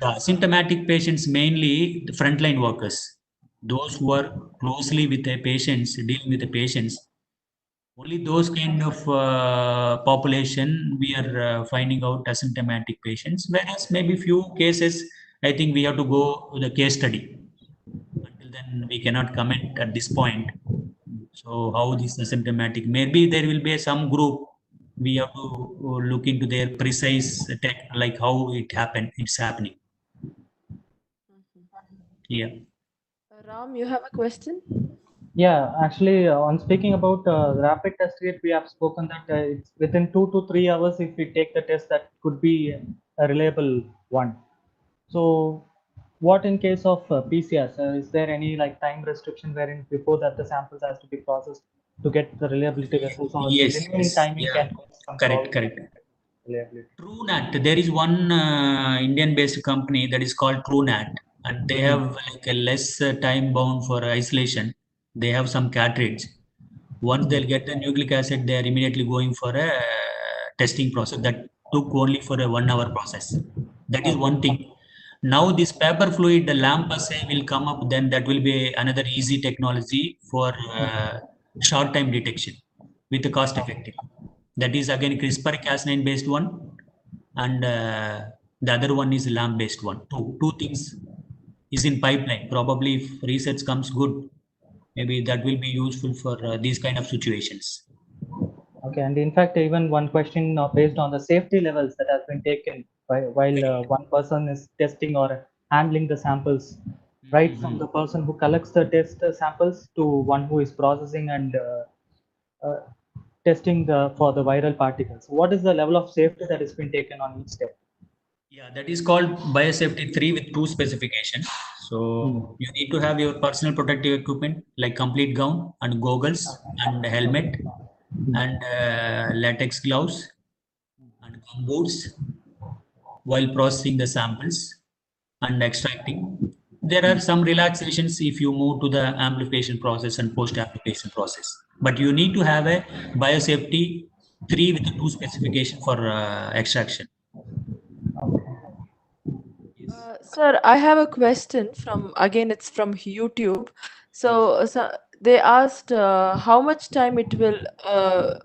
The asymptomatic patients, mainly the frontline workers, those who are closely with the patients, dealing with the patients, only those kind of population we are finding out asymptomatic patients. Whereas maybe few cases, I think we have to go with the case study. Until then, we cannot comment at this point. So how this asymptomatic? Maybe there will be some group. We have to look into their precise tech, like how it happened. It's happening. Yeah. Ram, you have a question? Yeah, actually, on speaking about rapid test rate, we have spoken that it's within 2 to 3 hours, if we take the test, that could be a reliable one. So, what in case of PCRs? Is there any like time restriction wherein before that the samples has to be processed to get the reliability results, or Yes, remaining yes, timing yeah. can cause some Correct, problem correct. in reliability? TrueNat. There is one Indian-based company that is called TrueNat, and they have like a less time bound for isolation. They have some cartridge. Once they'll get the nucleic acid, they are immediately going for a testing process that took only for a 1 hour process. That is one thing. Now this paper fluid, the LAMP assay will come up. Then that will be another easy technology for short time detection with the cost effective. That is again CRISPR-Cas9 based one, and the other one is LAMP based one. Two things is in pipeline. Probably if research comes good, maybe that will be useful for these kind of situations. Okay, and in fact, even one question based on the safety levels that has been taken while one person is testing or handling the samples, right from the person who collects the test samples to one who is processing and uh, testing for the viral particles. What is the level of safety that has been taken on each step? Yeah, that is called biosafety 3 with 2 specifications. So you need to have your personal protective equipment like complete gown and goggles and helmet and latex gloves and gum boots while processing the samples and extracting. There are some relaxations if you move to the amplification process and post-amplification process. But you need to have a biosafety 3 with the 2 specification for extraction. Sir, I have a question from, again, it's from YouTube. So they asked how much time it will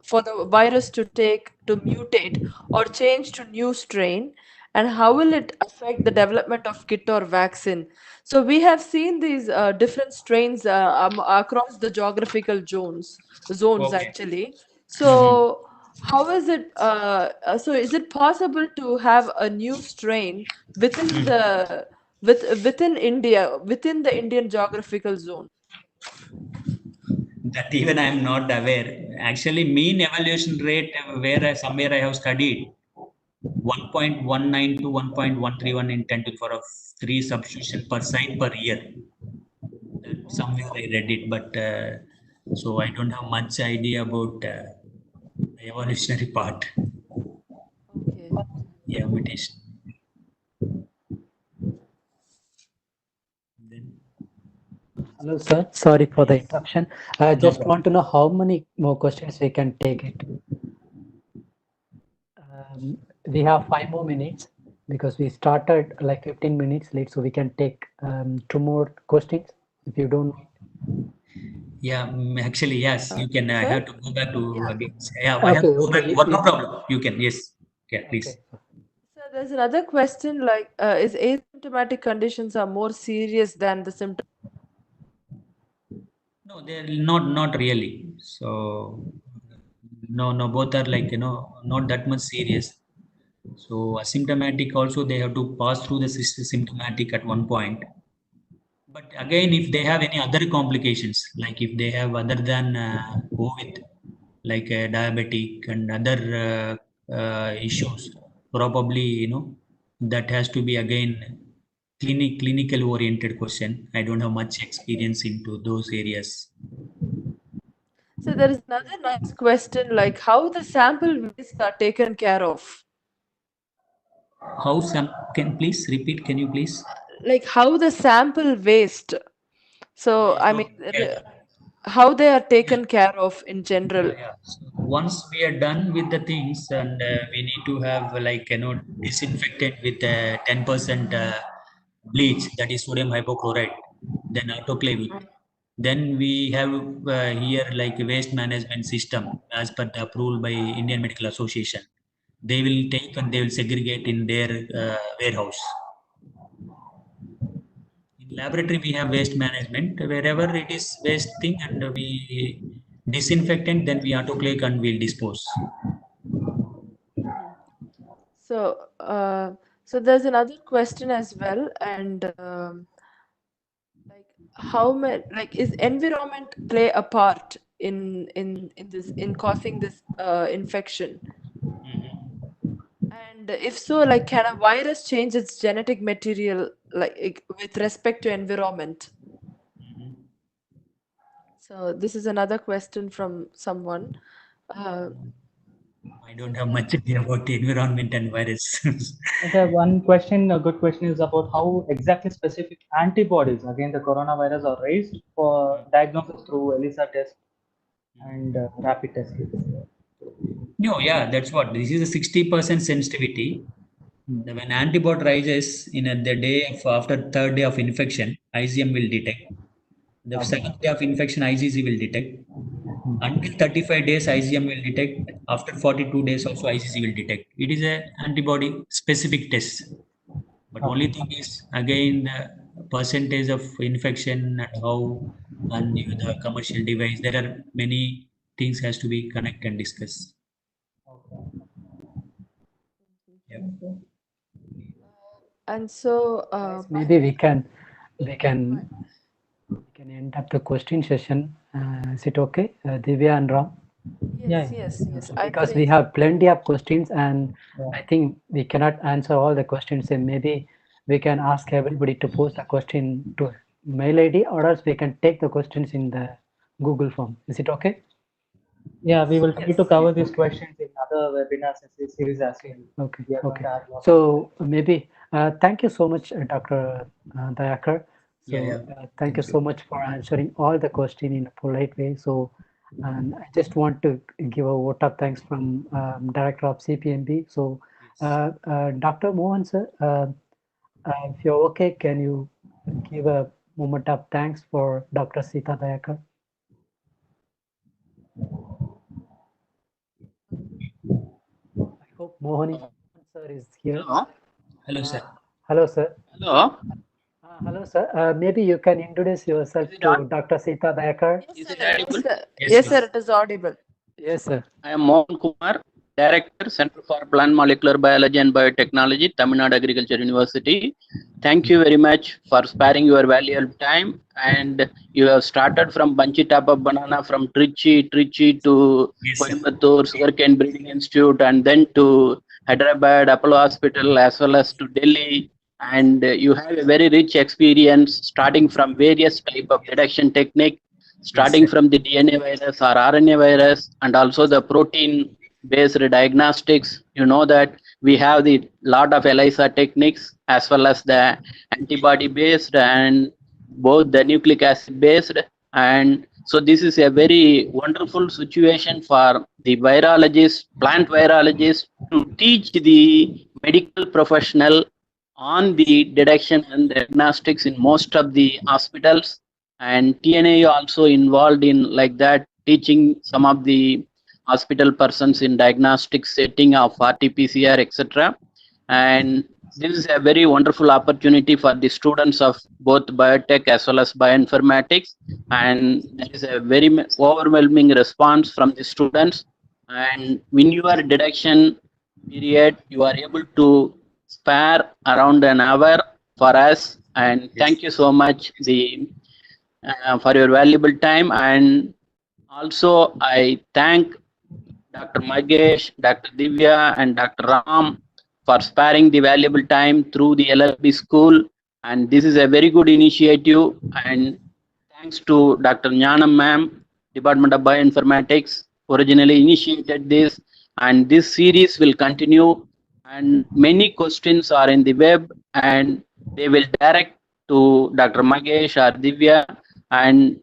for the virus to take to mutate or change to new strain, and how will it affect the development of kit or vaccine? So we have seen these different strains across the geographical zones Okay. actually. So how is it? So is it possible to have a new strain within the within India, within the Indian geographical zone? That even I am not aware. Actually, mean evaluation rate somewhere I have studied 1.19 to 1.131 in 10 to the power of 3 substitution per site per year. That somewhere I read it, but so I don't have much idea about the evolutionary part. Okay. Yeah, mutation. Hello, sir. Sorry for the interruption. I just problem. want to know how many more questions we can take it. We have 5 more minutes because we started like 15 minutes late, so we can take 2 more questions if you don't. Yeah, actually, yes, you can. I Sir? have to go back to Yeah. again. Yeah, I have to go back. Okay. What? No problem. You can. Yes. Yeah, please. Okay. So there's another question like, is asymptomatic conditions are more serious than the symptoms? No, they're not really. So no, both are like not that much serious. So asymptomatic also they have to pass through the symptomatic at one point. But again, if they have any other complications, like if they have other than COVID, like diabetic and other issues, probably that has to be again clinical oriented question. I don't have much experience into those areas. So there is another nice question, like how the sample wastes are taken care of. How some can please repeat? Can you please? Like how the sample waste. So I mean, Yeah. how they are taken care of in general. Yeah. So once we are done with the things, and we need to have like disinfectant with 10% bleach, that is sodium hypochlorite, then autoclave it. Then we have here like a waste management system as per the approval by Indian Medical Association. They will take and they will segregate in their warehouse. In laboratory, we have waste management. Wherever it is waste thing, and we disinfectant, then we autoclave and we'll dispose. So, so there's another question as well, and like how many, like is environment play a part in causing this infection? And if so, like can a virus change its genetic material like with respect to environment? So this is another question from someone. I don't have much idea about the environment and virus. Okay, one question, a good question is about how exactly specific antibodies against the coronavirus are raised for diagnosis through ELISA test and rapid test kits. No, yeah, that's what. This is a 60% sensitivity. When antibody rises in the day of after third day of infection, IgM will detect. The seventh day of infection, IgG will detect. Until 35 days, IgM will detect. After 42 days, also IgG will detect. It is a antibody specific test. But only thing is again the percentage of infection and how and the commercial device. There are many things has to be connected and discussed. Yeah. And so Maybe we can end up the question session. Is it okay, Divya and Ram? yes. I Because think we have plenty of questions, and I think we cannot answer all the questions. And maybe we can ask everybody to post a question to mail ID, or else we can take the questions in the Google form. Is it okay? Yeah, we will try to cover these questions in other webinars and series as well. Okay. We are going Okay. to add lots So maybe thank you so much, Dr. Dayakar. So Yeah. thank you so much for answering all the question in a polite way. So and I just want to give a vote of thanks from Director of CPMB. So Dr. Mohan sir, if you're okay, can you give a moment of thanks for Dr. Sita Dayakar? I hope Mohan sir is here. Hello, sir. Hello, sir. Hello. Hello, sir. Maybe you can introduce yourself to Dr. Sita Dayakar. Is it audible? Yes, sir, it is audible. Yes, sir. I am Mohan Kumar, Director, Center for Plant Molecular Biology and Biotechnology, Tamil Nadu Agriculture University. Thank you very much for sparing your valuable time. And you have started from Banchi Top of Banana from Trichy to Yes, sir. Coimbatore Sugarcane Breeding Institute, and then to Hyderabad Apollo Hospital, as well as to Delhi. And you have a very rich experience starting from various type of detection technique, starting from the DNA virus or RNA virus, and also the protein based diagnostics. You know that we have the lot of ELISA techniques as well as the antibody based and both the nucleic acid based. And so this is a very wonderful situation for the virologists, plant virologists, to teach the medical professional on the detection and diagnostics in most of the hospitals. And TNA also involved in like that, teaching some of the hospital persons in diagnostic setting of RT-PCR, etc. And this is a very wonderful opportunity for the students of both biotech as well as bioinformatics. And there is a very overwhelming response from the students. And in your detection period, you are able to spare around an hour for us. And thank you so much for your valuable time. And also I thank Dr. Magesh, Dr. Divya, and Dr. Ram for sparing the valuable time through the LLB school. And this is a very good initiative. And thanks to Dr. Jnanam ma'am, Department of Bioinformatics, originally initiated this. And this series will continue. And many questions are in the web, and they will direct to Dr. Magesh or Divya, and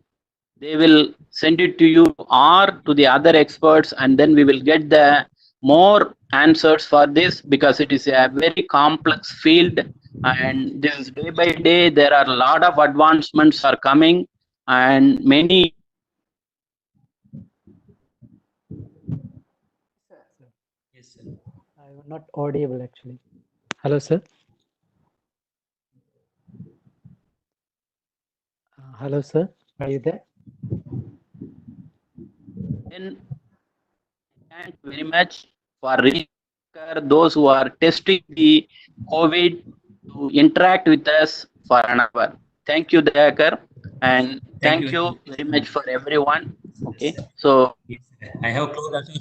they will send it to you or to the other experts, and then we will get the more answers for this, because it is a very complex field, and this is day by day there are a lot of advancements are coming, and many. Yes, sir. I am not audible actually. Hello, sir. Hello, sir. Are you there? Then thank you very much for those who are testing the COVID to interact with us for an hour. Thank you, Dayakar, and thank you very much for everyone. Okay, so Yes, sir. I have closed also.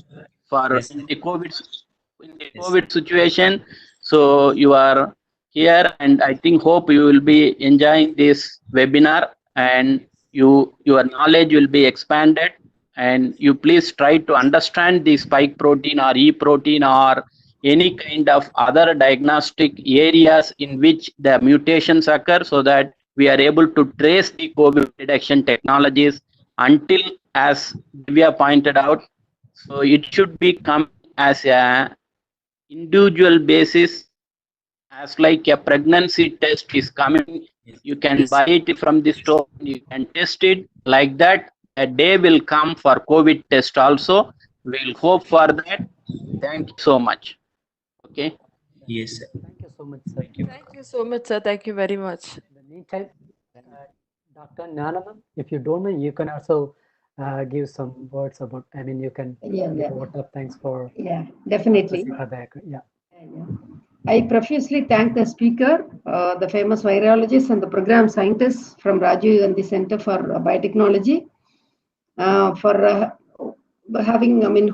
for Yes, sir. in the Yes. COVID situation, so you are here, and I think hope you will be enjoying this webinar, and your knowledge will be expanded, and you please try to understand the spike protein or E protein or any kind of other diagnostic areas in which the mutations occur, so that we are able to trace the COVID detection technologies until, as Divya pointed out, so it should be come as a individual basis, as like a pregnancy test is coming. You can buy it from the store, you can test it like that. A day will come for COVID test also. We'll hope for that. Thank you so much. Okay. Yes, sir. Thank you so much, sir. Thank you so much, sir. Thank you very much. In the meantime, Dr. Jnanam, if you don't mind, you can also give some words about, I mean, you can Yeah. vote of thanks for Yeah, definitely. Yeah. I profusely thank the speaker, the famous virologist and the program scientists from Rajiv Gandhi Center for Biotechnology, for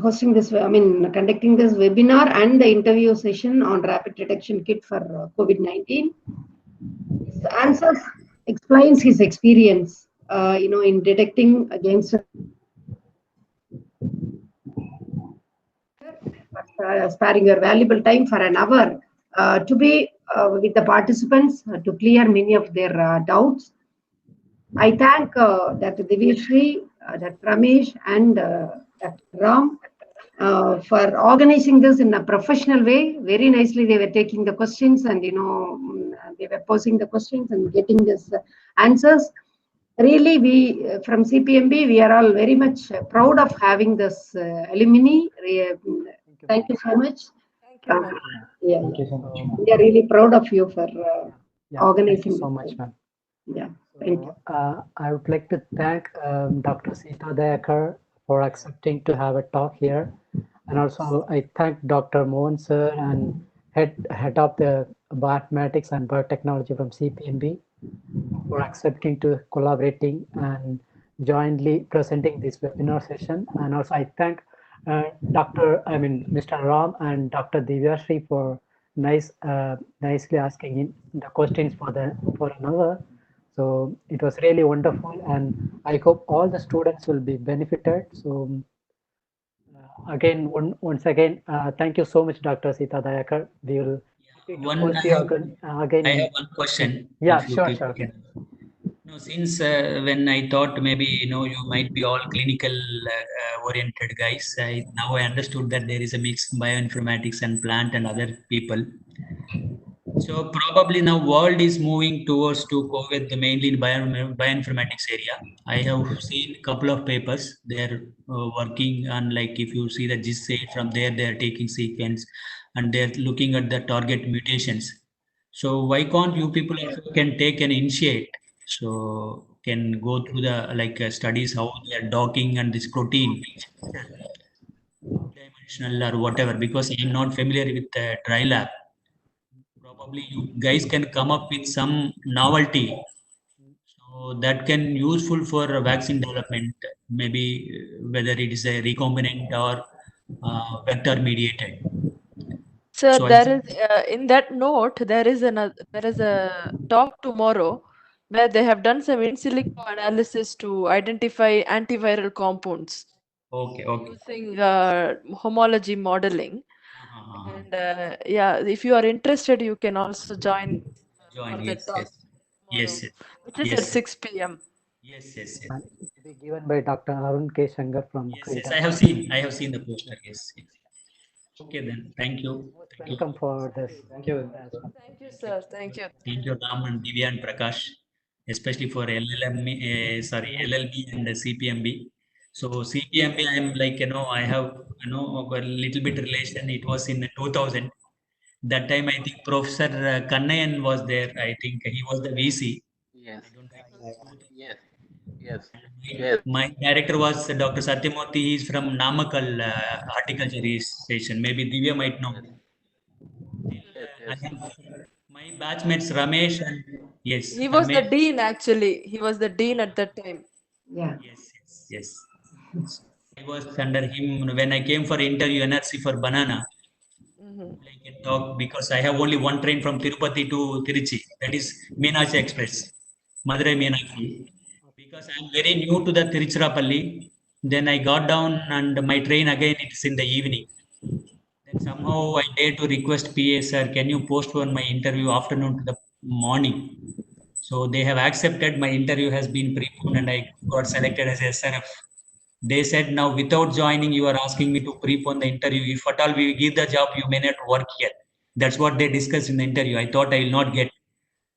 hosting this, conducting this webinar and the interview session on rapid detection kit for COVID-19. His answers explains his experience, in detecting against sparing your valuable time for an hour to be with the participants to clear many of their doubts. I thank Dr. Divyashree, Dr. Ramesh, and Dr. Ram for organizing this in a professional way. Very nicely, they were taking the questions, and they were posing the questions and getting this answers. Really, we from CPMB, we are all very much proud of having this alumni. Thank you so much. Thank you, ma'am. Yeah, Thank you so much. we are really proud of you for organizing. Thank you so much, ma'am. Yeah, thank you. I would like to thank Dr. Sita Dayakar for accepting to have a talk here. And also I thank Dr. Mohan sir and head of the Bioinformatics and Biotechnology from CPMB for accepting to collaborating and jointly presenting this webinar session. And also I thank Mr. Ram and Dr. Divyashree for nicely asking in the questions for an hour. So it was really wonderful, and I hope all the students will be benefited. So again, once again, thank you so much, Dr. Sita Dayakar. We will host you again. I have one question. Yeah, if you sure, can- sure. No, since when I thought maybe you might be all clinical oriented guys, now I understood that there is a mix bioinformatics and plant and other people. So probably now world is moving towards to COVID, mainly in bioinformatics area. I have seen a couple of papers. They're working on, like, if you see the GIST from there, they're taking sequence and they're looking at the target mutations. So why can't you people also can take an initiate? So can go through the studies how they are docking and this protein dimensional or whatever, because I'm not familiar with the dry lab. Probably you guys can come up with some novelty, so that can useful for vaccine development. Maybe whether it is a recombinant or vector mediated. Sir, So I there think is in that note there is a talk tomorrow where they have done some in silico analysis to identify antiviral compounds okay. using homology modeling. Uh-huh. And yeah, if you are interested, you can also join Join. for the Yes, talk yes, tomorrow, yes, which is at yes, 6 p.m. yes, yes, yes. And it will be given by Dr. Arun K. Shankar from Yes, yes. Krita. I have seen the poster. Yes, yes. Okay then. Thank you. Most Thank you. welcome for this. Thank you. as well. Thank you, sir. Thank you. Thank you, Ram and Divya and Prakash, especially for LLB and CPMB. So CPMB, I'm like, I have, a little bit relation. It was in 2000. That time, I think Professor Kannayan was there. I think he was the VC. Yes. I don't Yes. Yes. remember. Yes. My director was Dr. Satyamurthy. He's from Namakal Horticulture Station. Maybe Divya might know. Yes. I Yes. have my batchmates Ramesh and yes, He was the Ramesh. dean actually. He was the dean at that time. Yeah. Yes. I was under him when I came for interview NRC for banana. Mhm. I can talk because I have only one train from Tirupati to Tiruchi. That is Meenakshi Express, Madurai Meenakshi. Because I am very new to the Tiruchirappalli, then I got down and my train again it's in the evening. Then somehow I dare to request PA sir, can you postpone my interview afternoon to the morning? So they have accepted my interview has been preponed and I got selected as SRF. They said now without joining, you are asking me to prepone the interview. If at all we give the job, you may not work here. That's what they discussed in the interview. I thought I will not get.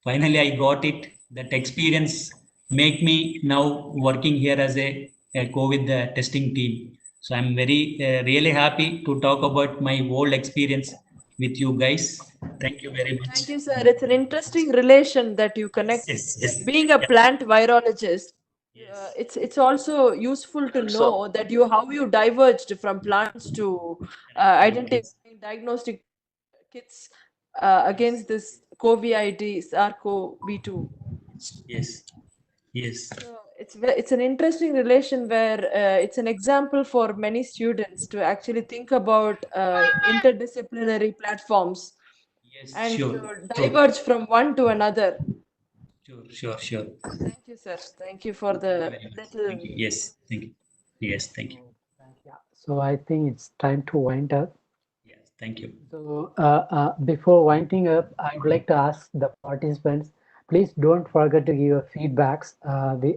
Finally, I got it. That experience make me now working here as a COVID testing team. So I'm very really happy to talk about my whole experience with you guys. Thank you very much. Thank you, sir. It's an interesting relation that you connect. Yes. Being a plant virologist, Yes. it's also useful to Also, know that how you diverged from plants to identifying diagnostic kits against this COVID SARS-CoV-2. Yes. So it's an interesting relation where it's an example for many students to actually think about interdisciplinary platforms Yes. and Sure. to diverge from one to another. Sure. Thank you, sir. Thank you for the little. Thank you. Yes. Thank you. Yes. Thank you. Yeah. So I think it's time to wind up. Yes. Thank you. So before winding up, I would like to ask the participants, please don't forget to give your feedbacks.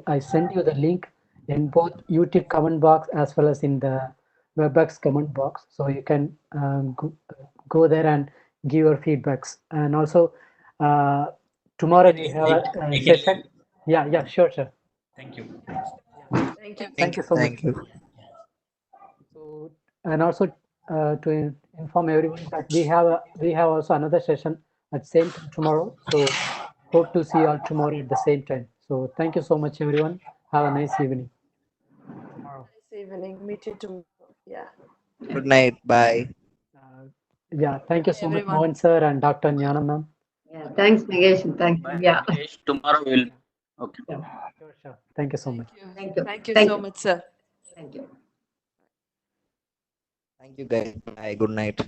I sent you the link in both YouTube comment box as well as in the WebEx comment box. So you can go there and give your feedbacks. And also tomorrow we have a session. Yeah, sure. Thank you. Thank you. Thank you so much. Thank you. So, and also to inform everyone that we have also another session at same time tomorrow. So hope to see you all tomorrow at the same time. So thank you so much, everyone. Have a nice evening. Tomorrow. Nice evening. Meet you tomorrow. Yeah. Good night. Bye. Yeah, thank you Bye, so much, everyone. Mohan sir and Dr. Jnana ma'am. Yeah. Thanks, Nagesh. and Thanks, bye, Divya. Nagesh. Tomorrow we'll. Okay. Sure. Thank you so much. Thank Thank you. you. Thank you Thank so you. much, sir. Thank you. Thank you, guys. Bye. Good night.